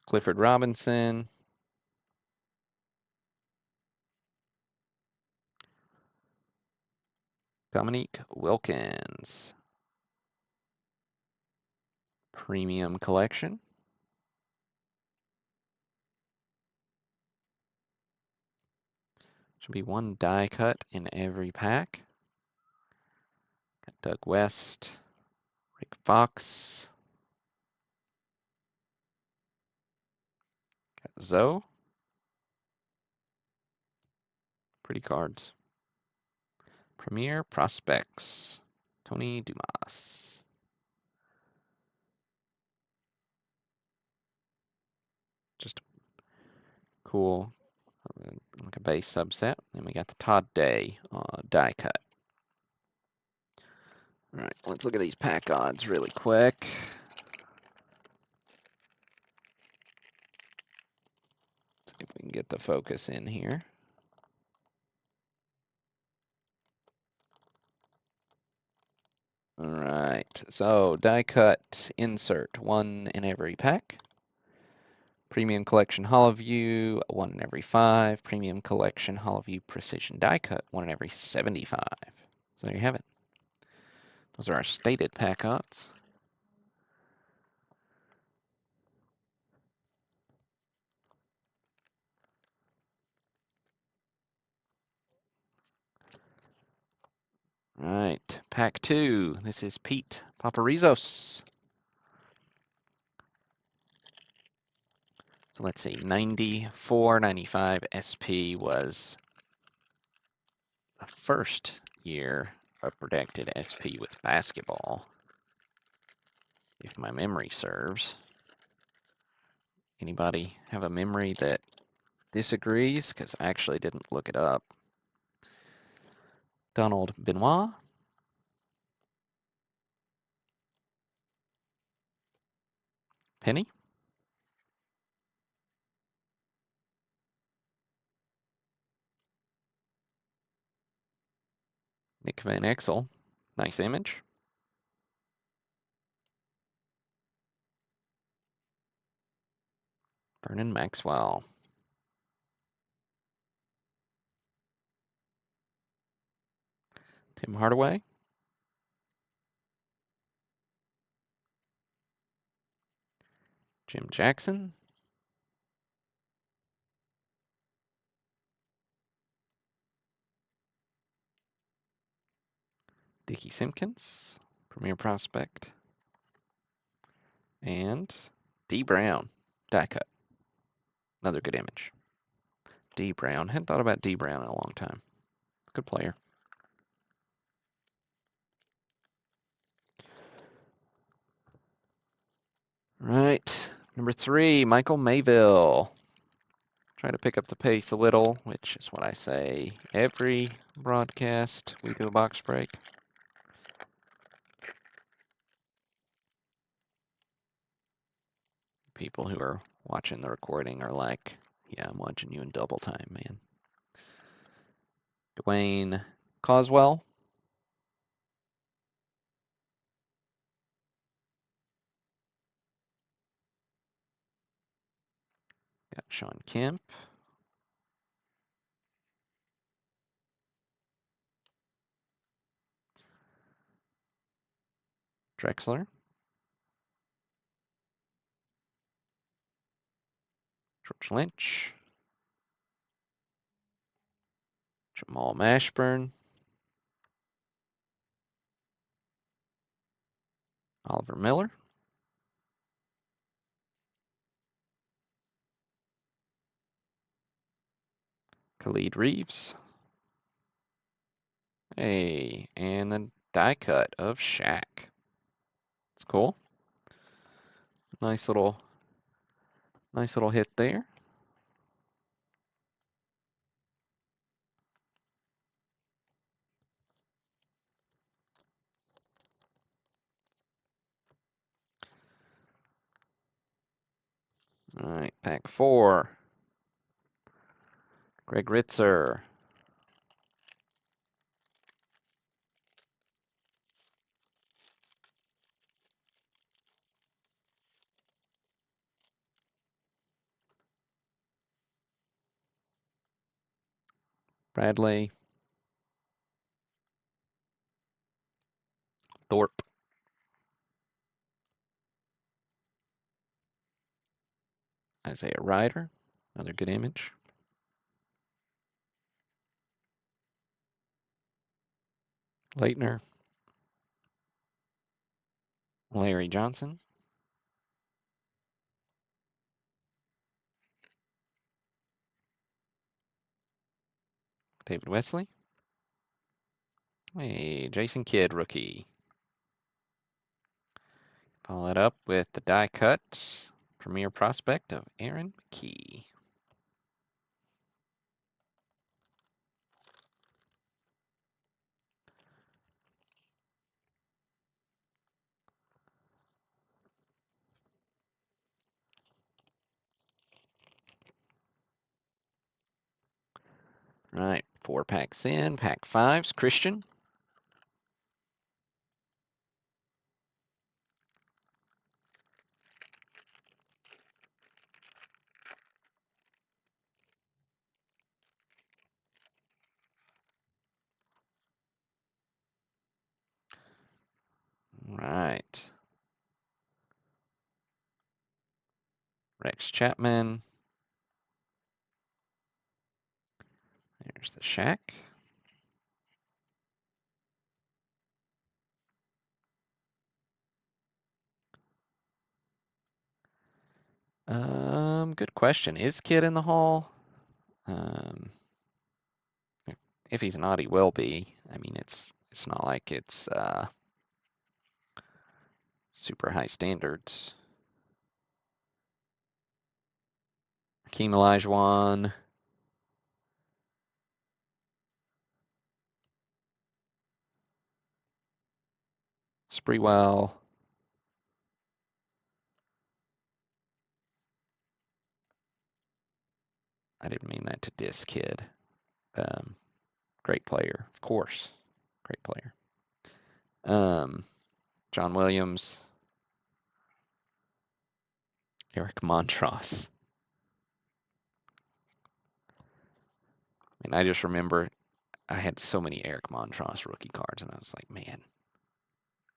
Clifford Robinson. Dominique Wilkins. Premium collection. Should be one die cut in every pack. Got Doug West, Rick Fox, got Zoe. Pretty cards. Premier Prospects, Tony Dumas. Just cool, like a base subset. Then we got the Todd Day die cut. All right, let's look at these pack odds really quick. See if we can get the focus in here. All right, so die cut insert, one in every pack. Premium Collection Holoview, one in every 5. Premium Collection Holoview Precision Die Cut, one in every 75. So there you have it. Those are our stated pack odds. All right, pack 2. This is Pete Paparizos. So let's see, 94, 95 SP was the first year of protected SP with basketball, if my memory serves. Anybody have a memory that disagrees? Because I actually didn't look it up. Donald Benoit. Penny. Nick Van Exel. Nice image. Vernon Maxwell. Tim Hardaway. Jim Jackson. Dickie Simpkins. Premier Prospect. And D. Brown. Die cut. Another good image. D. Brown. Hadn't thought about D. Brown in a long time. Good player. Right. Number 3, Michael Mayville. Try to pick up the pace a little, which is what I say every broadcast we do a box break. People who are watching the recording are like, yeah, I'm watching you in double time, man. Dwayne Coswell. Got Sean Kemp. Drexler. George Lynch. Jamal Mashburn. Oliver Miller. Khalid Reeves. Hey, and the die cut of Shaq. It's cool. Nice little hit there. All right, pack 4. Greg Ritzer. Bradley. Thorpe. Isaiah Ryder. Another good image. Leitner. Larry Johnson. David Wesley. Hey, Jason Kidd, rookie. Follow that up with the die cut premier prospect of Aaron McKee. All right, 4 packs in. Pack 5's Christian. All right. Rex Chapman. There's the Shaq. Good question. Is Kidd in the Hall? If he's not, he will be. I mean, it's not like it's super high standards. Hakeem Olajuwon. Spreewell. I didn't mean that to diss Kidd. Great player, of course. Great player. John Williams. Eric Montross. I mean, I just remember I had so many Eric Montross rookie cards, and I was like, man,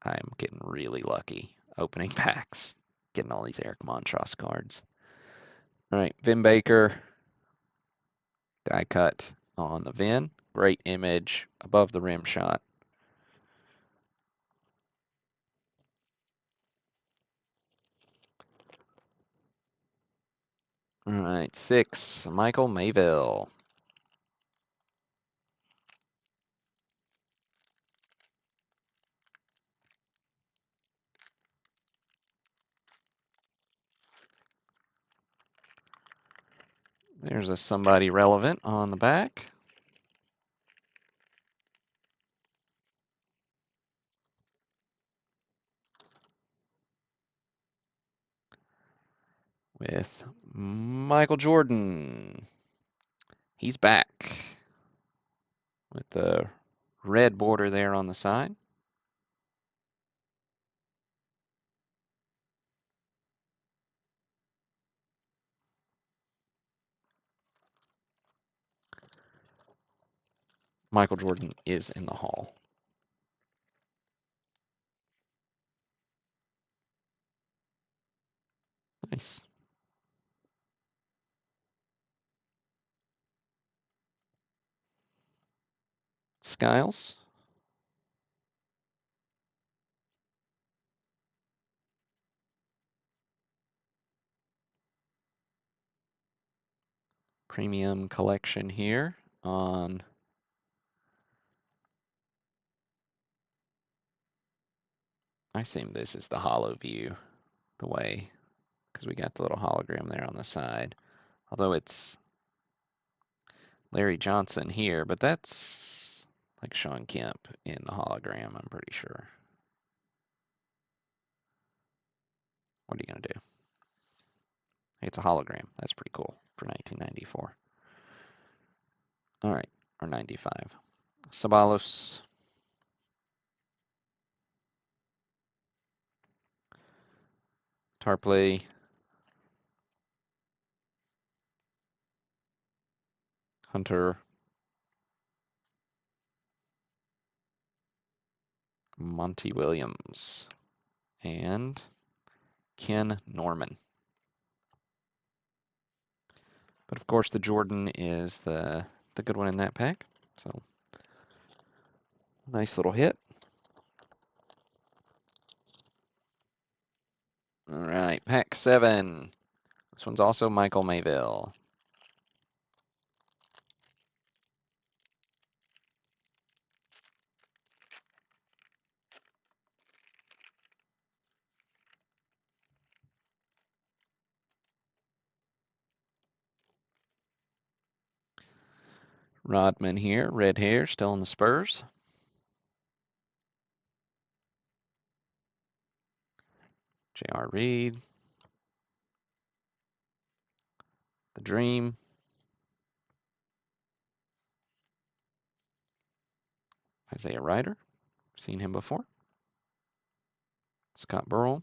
I'm getting really lucky opening packs, getting all these Eric Montross cards. All right, Vin Baker, die cut on the Vin. Great image above the rim shot. All right, 6, Michael Mayville. There's a somebody relevant on the back. With Michael Jordan. He's back with the red border there on the side. Michael Jordan is in the Hall. Nice. Skiles. Premium collection here on I assume this is the hollow view, the way, because we got the little hologram there on the side. Although it's Larry Johnson here, but that's like Sean Kemp in the hologram, I'm pretty sure. What are you going to do? It's a hologram. That's pretty cool for 1994. All right, or 95. Sabalos. Tarpley. Hunter. Monty Williams, and Ken Norman. But of course, the Jordan is the good one in that pack. So nice little hit. All right, pack 7. This one's also Michael Mayville. Rodman here, red hair, still in the Spurs. J.R. Reed. The Dream. Isaiah Ryder. Seen him before. Scott Burl.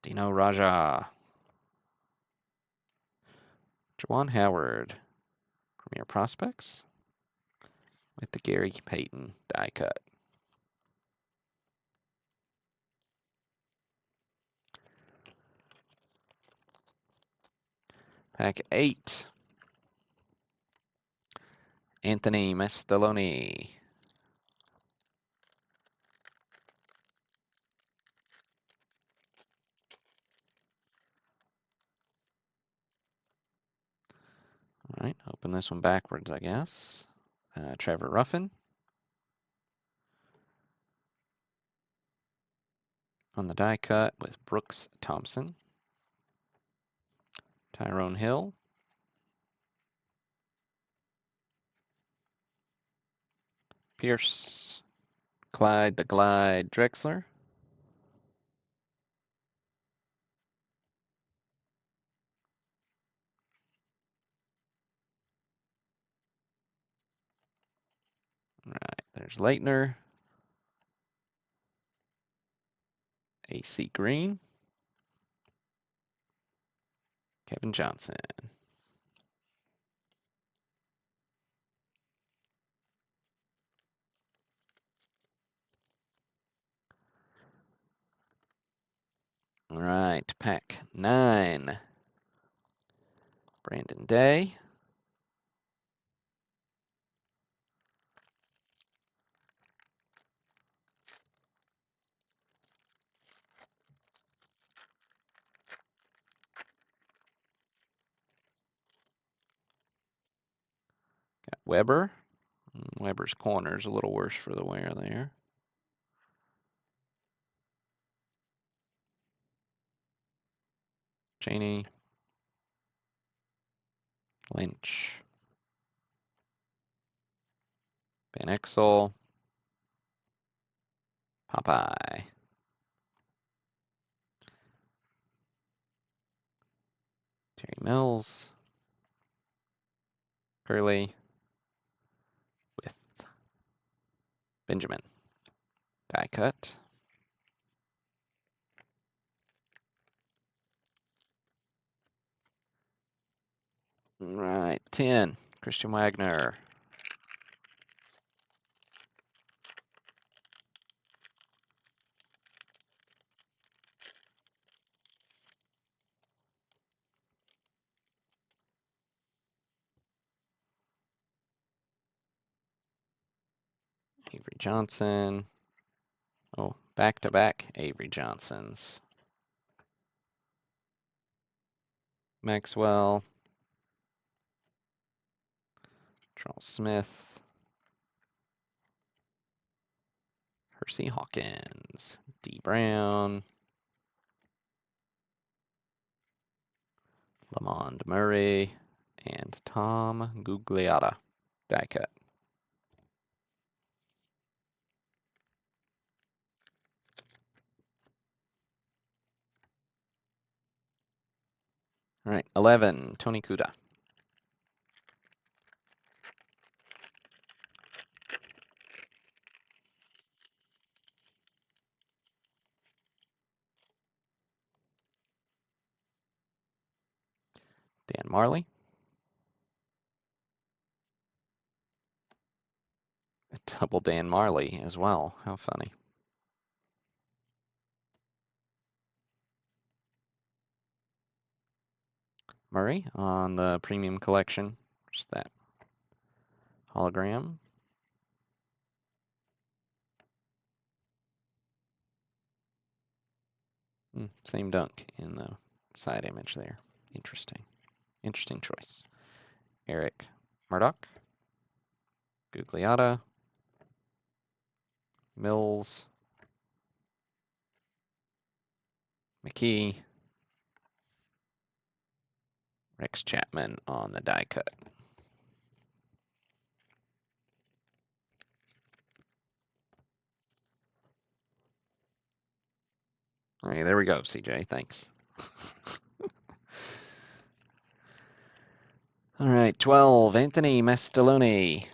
Dino Raja. Juwan Howard. Premier Prospects. With the Gary Payton die cut. Pack 8. Anthony Mestaloni. All right, open this one backwards, I guess. Trevor Ruffin. On the die cut with Brooks Thompson. Tyrone Hill. Pierce. Clyde the Glide Drexler. All right, there's Leitner. AC Green. Kevin Johnson. All right, pack 9. Brandon Day. Got Weber. Weber's corner's a little worse for the wear there. Cheney. Lynch. Van Exel. Popeye. Terry Mills. Curly. With Benjamin. Die cut. All right, 10. Christian Wagner. Avery Johnson. Oh, back-to-back Avery Johnsons. Maxwell. Charles Smith. Hersey Hawkins. D. Brown. Lamond Murray. And Tom Gugliotta. Die cut. All right, 11. Tony Kuda. Dan Marley. Double Dan Marley as well. How funny. Murray on the premium collection. Just that hologram. Same dunk in the side image there. Interesting. Interesting choice. Eric Murdoch. Gugliotta. Mills. McKee. Rex Chapman on the die cut. All right, there we go, CJ. Thanks. All right, 12, Anthony Mastalone.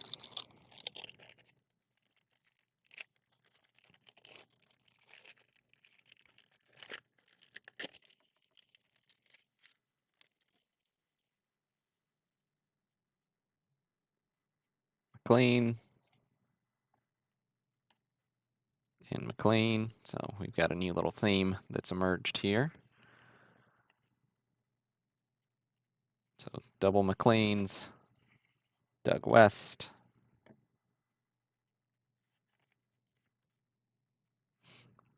McLean. And McLean. So we've got a new little theme that's emerged here. So double McLeans. Doug West.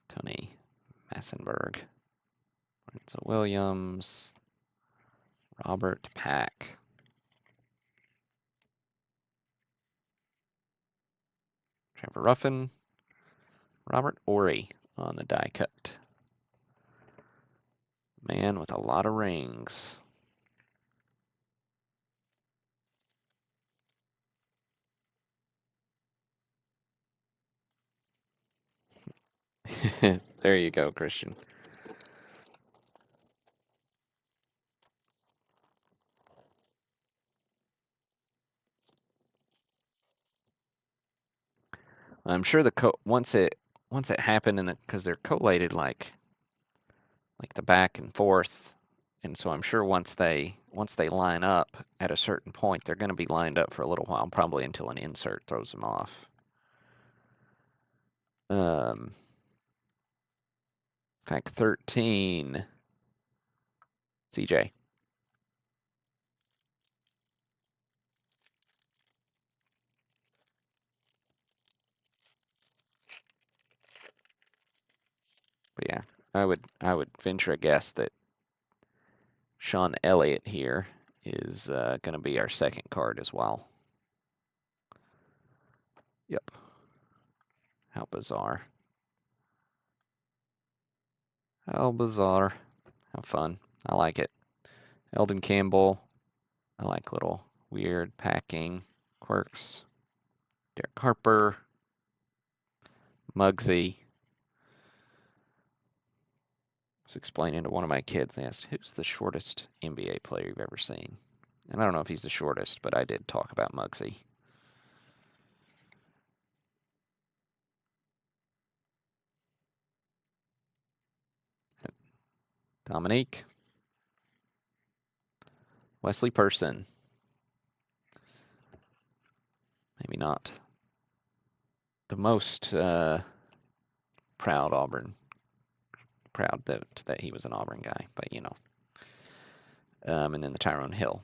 Tony Massenberg. Lorenzo Williams. Robert Pack. Trevor Ruffin. Robert Ory on the die cut. Man with a lot of rings. There you go, Christian. I'm sure once it happened, and because they're collated like the back and forth, and so I'm sure once they line up at a certain point, they're going to be lined up for a little while, probably until an insert throws them off. Pack 13, CJ. But yeah, I would venture a guess that Sean Elliott here is going to be our second card as well. Yep. How bizarre. How bizarre. How fun. I like it. Eldon Campbell. I like little weird packing quirks. Derek Harper. Muggsy. I was explaining to one of my kids, they asked, who's the shortest NBA player you've ever seen? And I don't know if he's the shortest, but I did talk about Muggsy. Dominique. Wesley Person. Maybe not the most proud that he was an Auburn guy, but you know. And then the Tyrone Hill.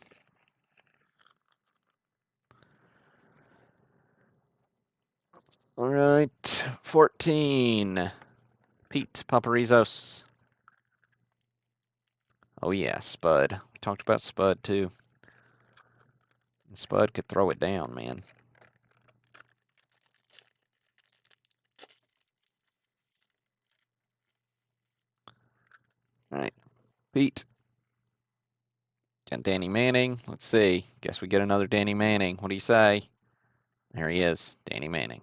All right, 14. Pete Paparizos. Oh yeah, Spud. We talked about Spud too. Spud could throw it down, man. All right, Pete. Got Danny Manning. Let's see. Guess we get another Danny Manning. What do you say? There he is, Danny Manning.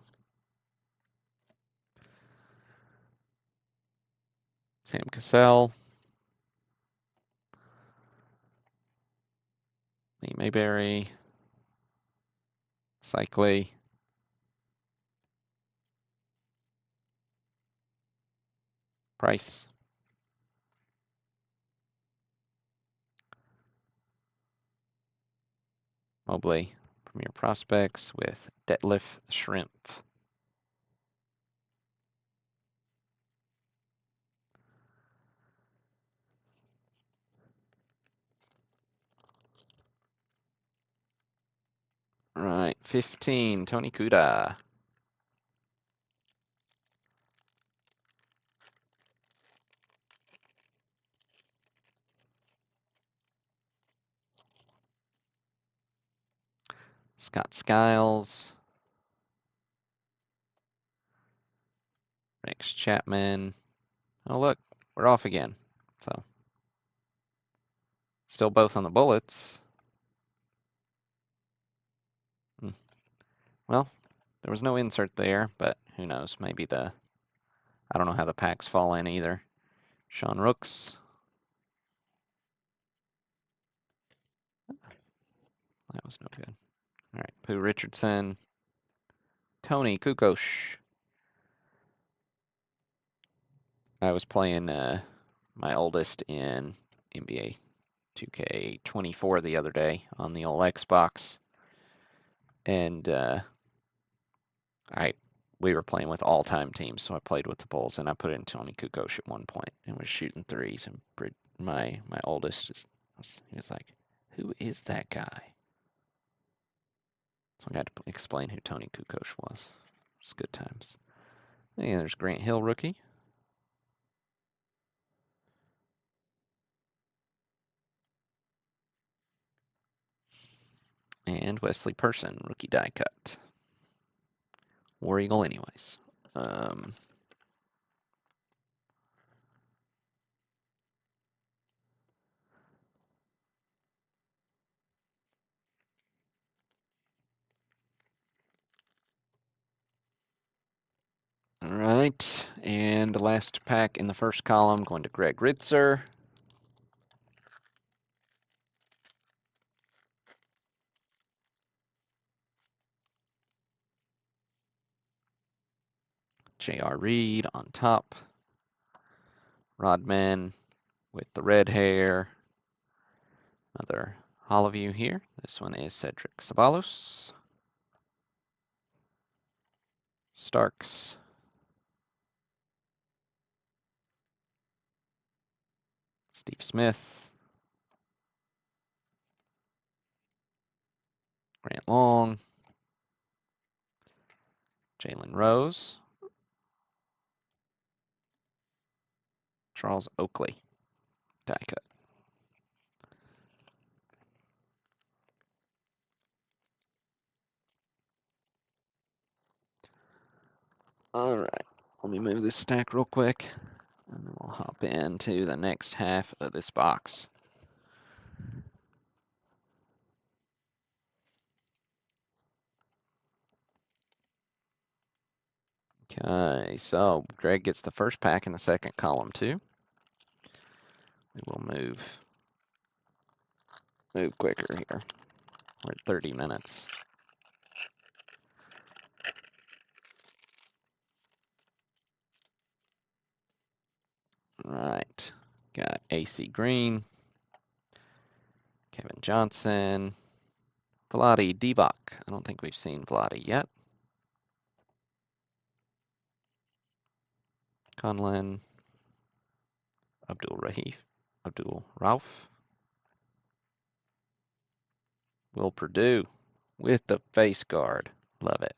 Sam Cassell. Lee Mayberry. Cycley. Price. Mobley. Premier Prospects with Detlef Shrimp. 15, Tony Kuda. Scott Skiles. Rex Chapman. Oh, look, we're off again. So, still both on the bullets. Well, there was no insert there, but who knows? Maybe I don't know how the packs fall in either. Sean Rooks. That was no good. All right, Pooh Richardson. Tony Kukoc. I was playing my oldest in NBA 2K24 the other day on the old Xbox, and we were playing with all-time teams, so I played with the Bulls, and I put in Tony Kukoc at one point and was shooting threes, and my oldest he was like, "Who is that guy?" So I got to explain who Tony Kukoc was. It's good times. And there's Grant Hill, rookie. And Wesley Person, rookie die cut. War Eagle anyways. All right, and the last pack in the first column going to Greg Ritzer. J.R. Reed on top. Rodman with the red hair. Another Hollowview here. This one is Cedric Ceballos. Starks. Steve Smith. Grant Long. Jalen Rose. Charles Oakley. Die cut. All right, let me move this stack real quick, and then we'll hop into the next half of this box. Okay, so Greg gets the first pack in the second column too. We will move quicker here. We're at 30 minutes. All right, got AC Green, Kevin Johnson, Vlade Divac. I don't think we've seen Vlade yet. Conlon, Abdul Rauf, Will Purdue with the face guard. Love it.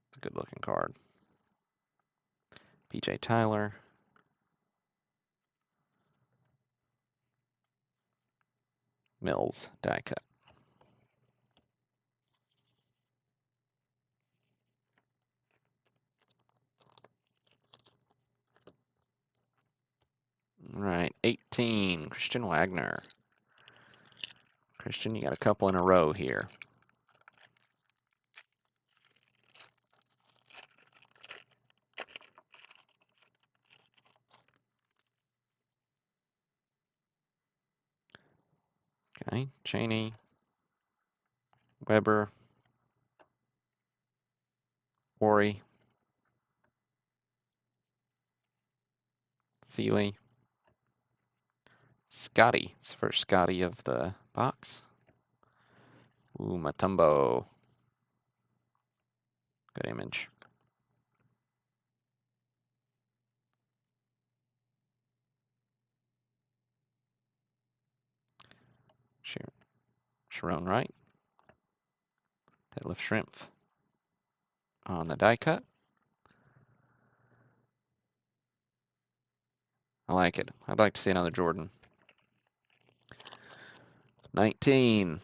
It's a good looking card. PJ Tyler. Mills die cut. All right, 18, Christian Wagner. Christian, you got a couple in a row here. Okay, Cheney, Weber, Worry, Seeley, Scotty. It's the first Scotty of the box. Ooh, Matumbo. Good image. Sharon Wright. Deadlift Shrimp on the die cut. I like it. I'd like to see another Jordan. 19.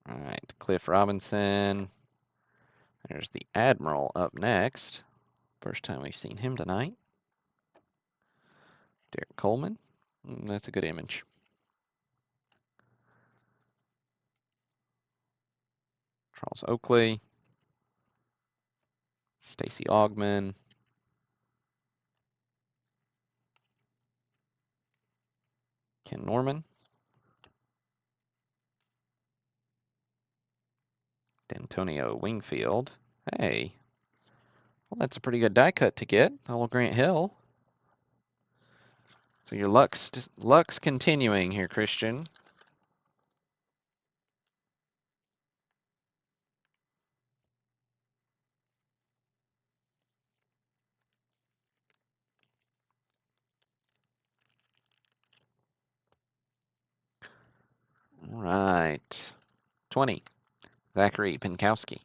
All right, Cliff Robinson. There's the Admiral up next. First time we've seen him tonight. Derek Coleman. That's a good image. Charles Oakley. Stacey Augman. Ken Norman. D'Antonio Wingfield. Hey, well, that's a pretty good die cut to get. Old Grant Hill. So your luck's continuing here, Christian. All right. 20. Zachary Pinkowski.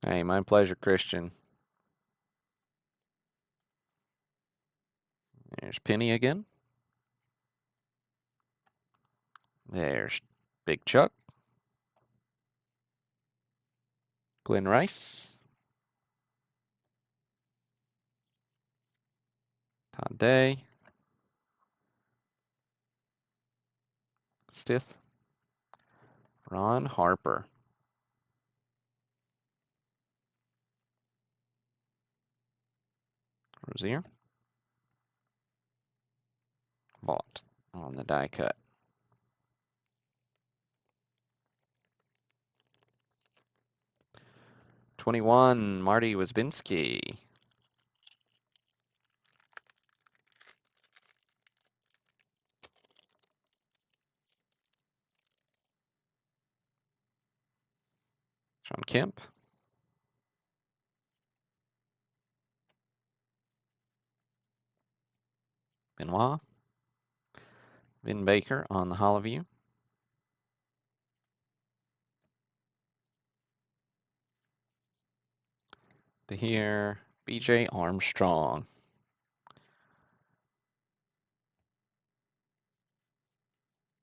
Hey, my pleasure, Christian. There's Penny again. There's Big Chuck. Glenn Rice. Todd Day. Stith. Ron Harper. Rozier. Vaught on the die cut. 21, Marty Wisbinski. Sean Kemp. Benoit. Vin Baker on the Hollowview. Here, BJ Armstrong.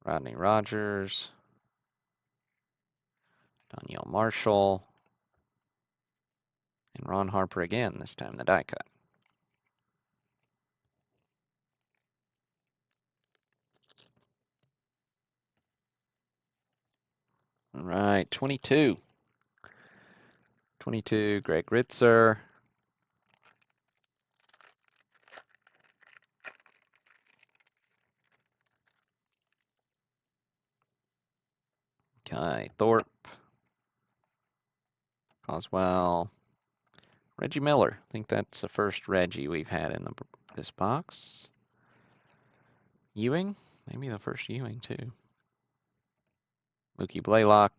Rodney Rogers. Danielle Marshall. And Ron Harper again, this time the die cut. All right, 22. 22, Greg Ritzer. Kai Thorpe. Oswell. Reggie Miller. I think that's the first Reggie we've had in this box. Ewing. Maybe the first Ewing, too. Mookie Blaylock.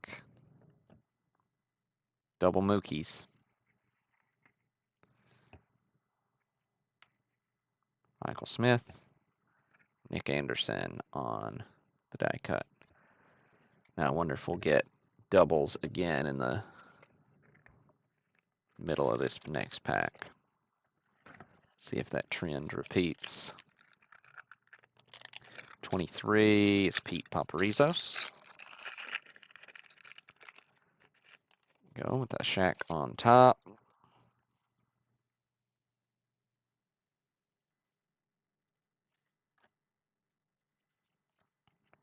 Double Mookies. Michael Smith. Nick Anderson on the die cut. Now I wonder if we'll get doubles again in the middle of this next pack. See if that trend repeats. 23 is Pete Paparizos. Go with that Shaq on top.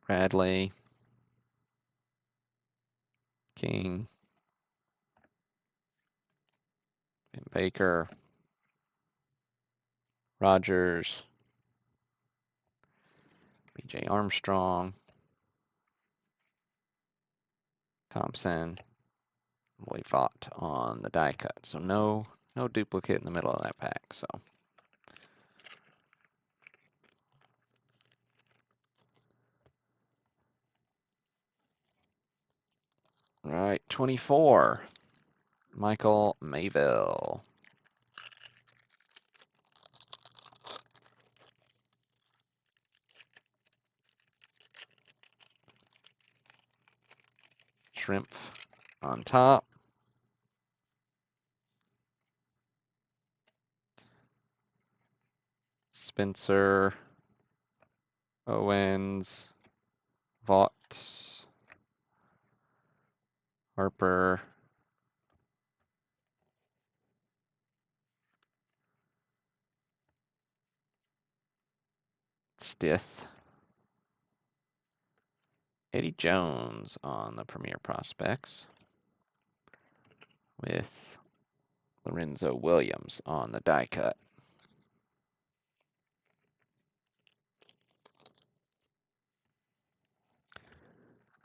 Bradley. King. Vin Baker. Rogers. BJ Armstrong. Thompson. We fought on the die cut, so no duplicate in the middle of that pack. So. All right, 24. Michael Mayville. Shrimp on top. Spencer, Owens, Vaught, Harper, Stith, Eddie Jones on the Premier Prospects with Lorenzo Williams on the die cut.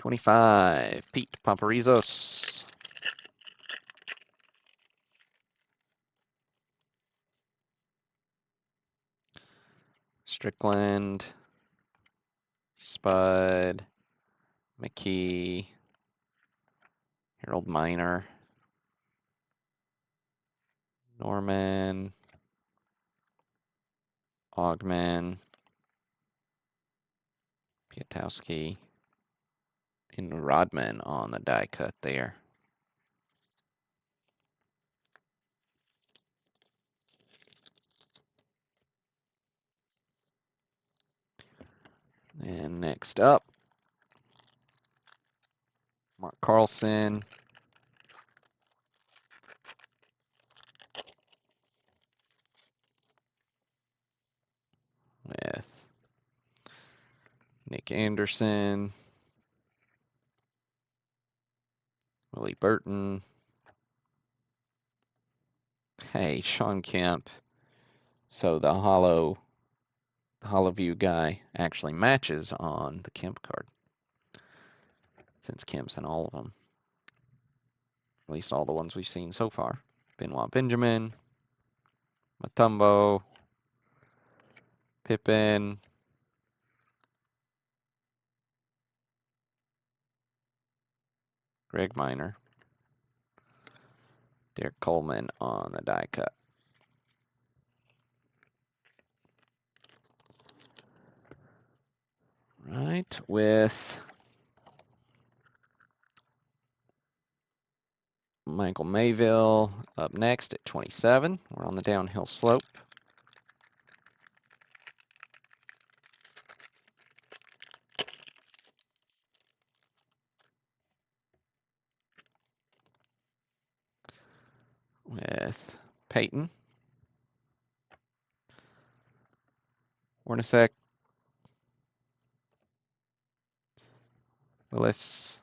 $25, Pete Paparizos. Strickland, Spud, McKee, Harold Miner, Norman, Ogman, Piatowski, and Rodman on the die cut there. And next up, Mark Carlson, with Nick Anderson, Willie Burton. Hey, Sean Kemp. So the hollow view guy actually matches on the Kemp card, since Kemp's in all of them. At least all the ones we've seen so far. Benoit Benjamin, Mutombo, Pippen, Greg Miner, Derek Coleman on the die cut. Right, with Michael Mayville up next at 27. We're on the downhill slope. With Peyton, Hornacek, Willis,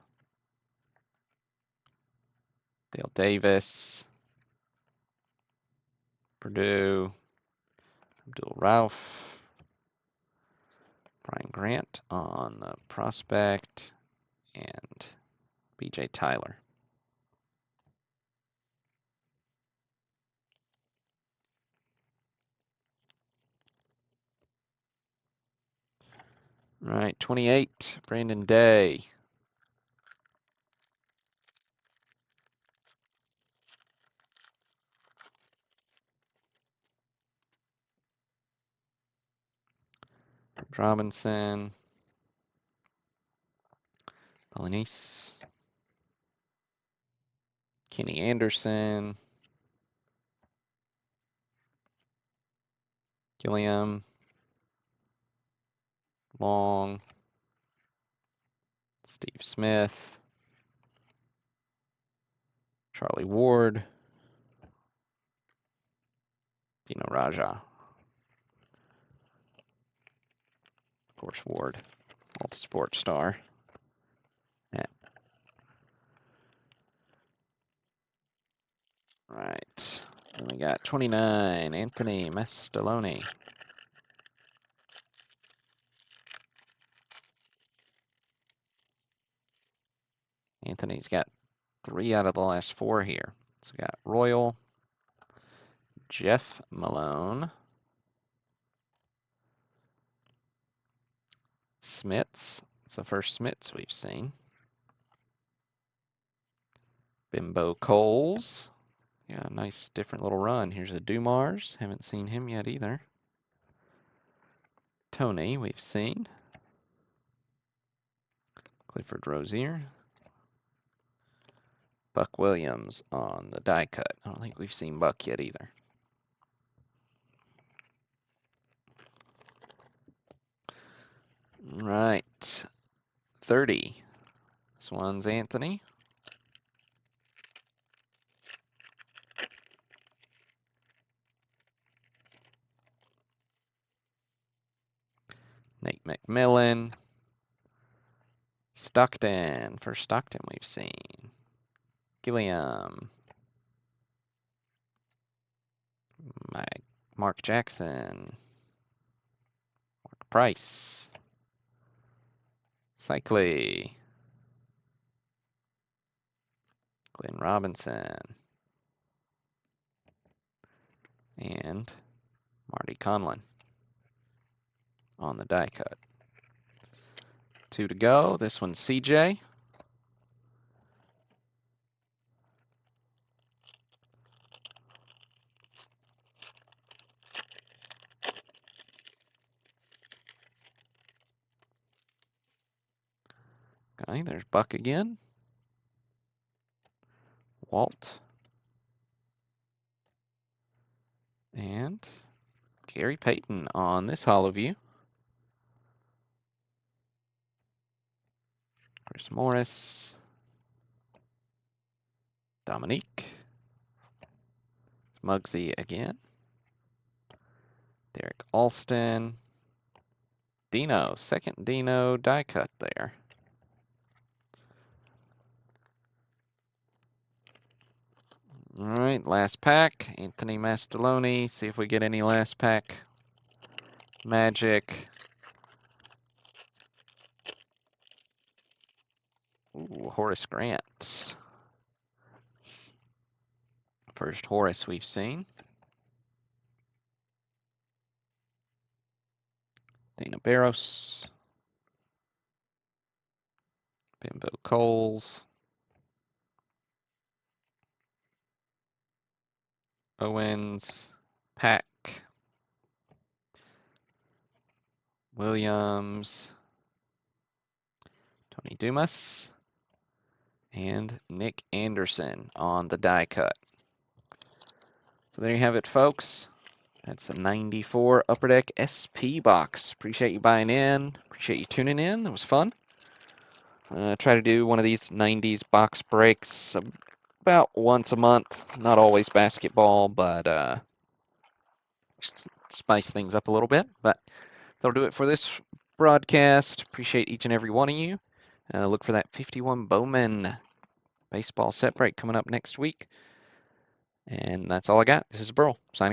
Dale Davis, Purdue, Abdul Rauf, Brian Grant on the prospect, and BJ Tyler. All right, 28, Brandon Day. Robinson, Balanis, Kenny Anderson, Gilliam, Long, Steve Smith, Charlie Ward, Dino Raja. Of course, Ward, multi-sport star. Yeah. Right. Then we got 29, Anthony Mastaloni. Anthony's got 3 out of the last 4 here. So we got Royal, Jeff Malone, Smits. It's the first Smits we've seen. Bimbo Coles. Yeah, nice different little run. Here's a Dumars. Haven't seen him yet either. Tony, we've seen. Clifford Rozier. Buck Williams on the die cut. I don't think we've seen Buck yet either. All right. 30. This one's Anthony. Nate McMillan. Stockton. First Stockton we've seen. Gilliam. Mark Jackson. Mark Price. Cycly. Glenn Robinson. And Marty Conlon on the die cut. 2 to go. This one's CJ. Okay, there's Buck again. Walt. And Gary Payton on this holo view. Chris Morris. Dominique. Muggsy again. Derek Alston. Dino, second Dino die cut there. All right, last pack. Anthony Mastaloni. See if we get any last pack magic. Ooh, Horace Grant. First Horace we've seen. Dana Barros. Bimbo Coles. Owens. Pack. Williams. Tony Dumas. And Nick Anderson on the die cut. So there you have it, folks. That's the 94 Upper Deck SP box. Appreciate you buying in. Appreciate you tuning in. That was fun. Try to do one of these 90s box breaks about once a month. Not always basketball, but just spice things up a little bit. But that'll do it for this broadcast. Appreciate each and every one of you. Look for that 51 Bowman baseball set break coming up next week. And that's all I got. This is Burl, signing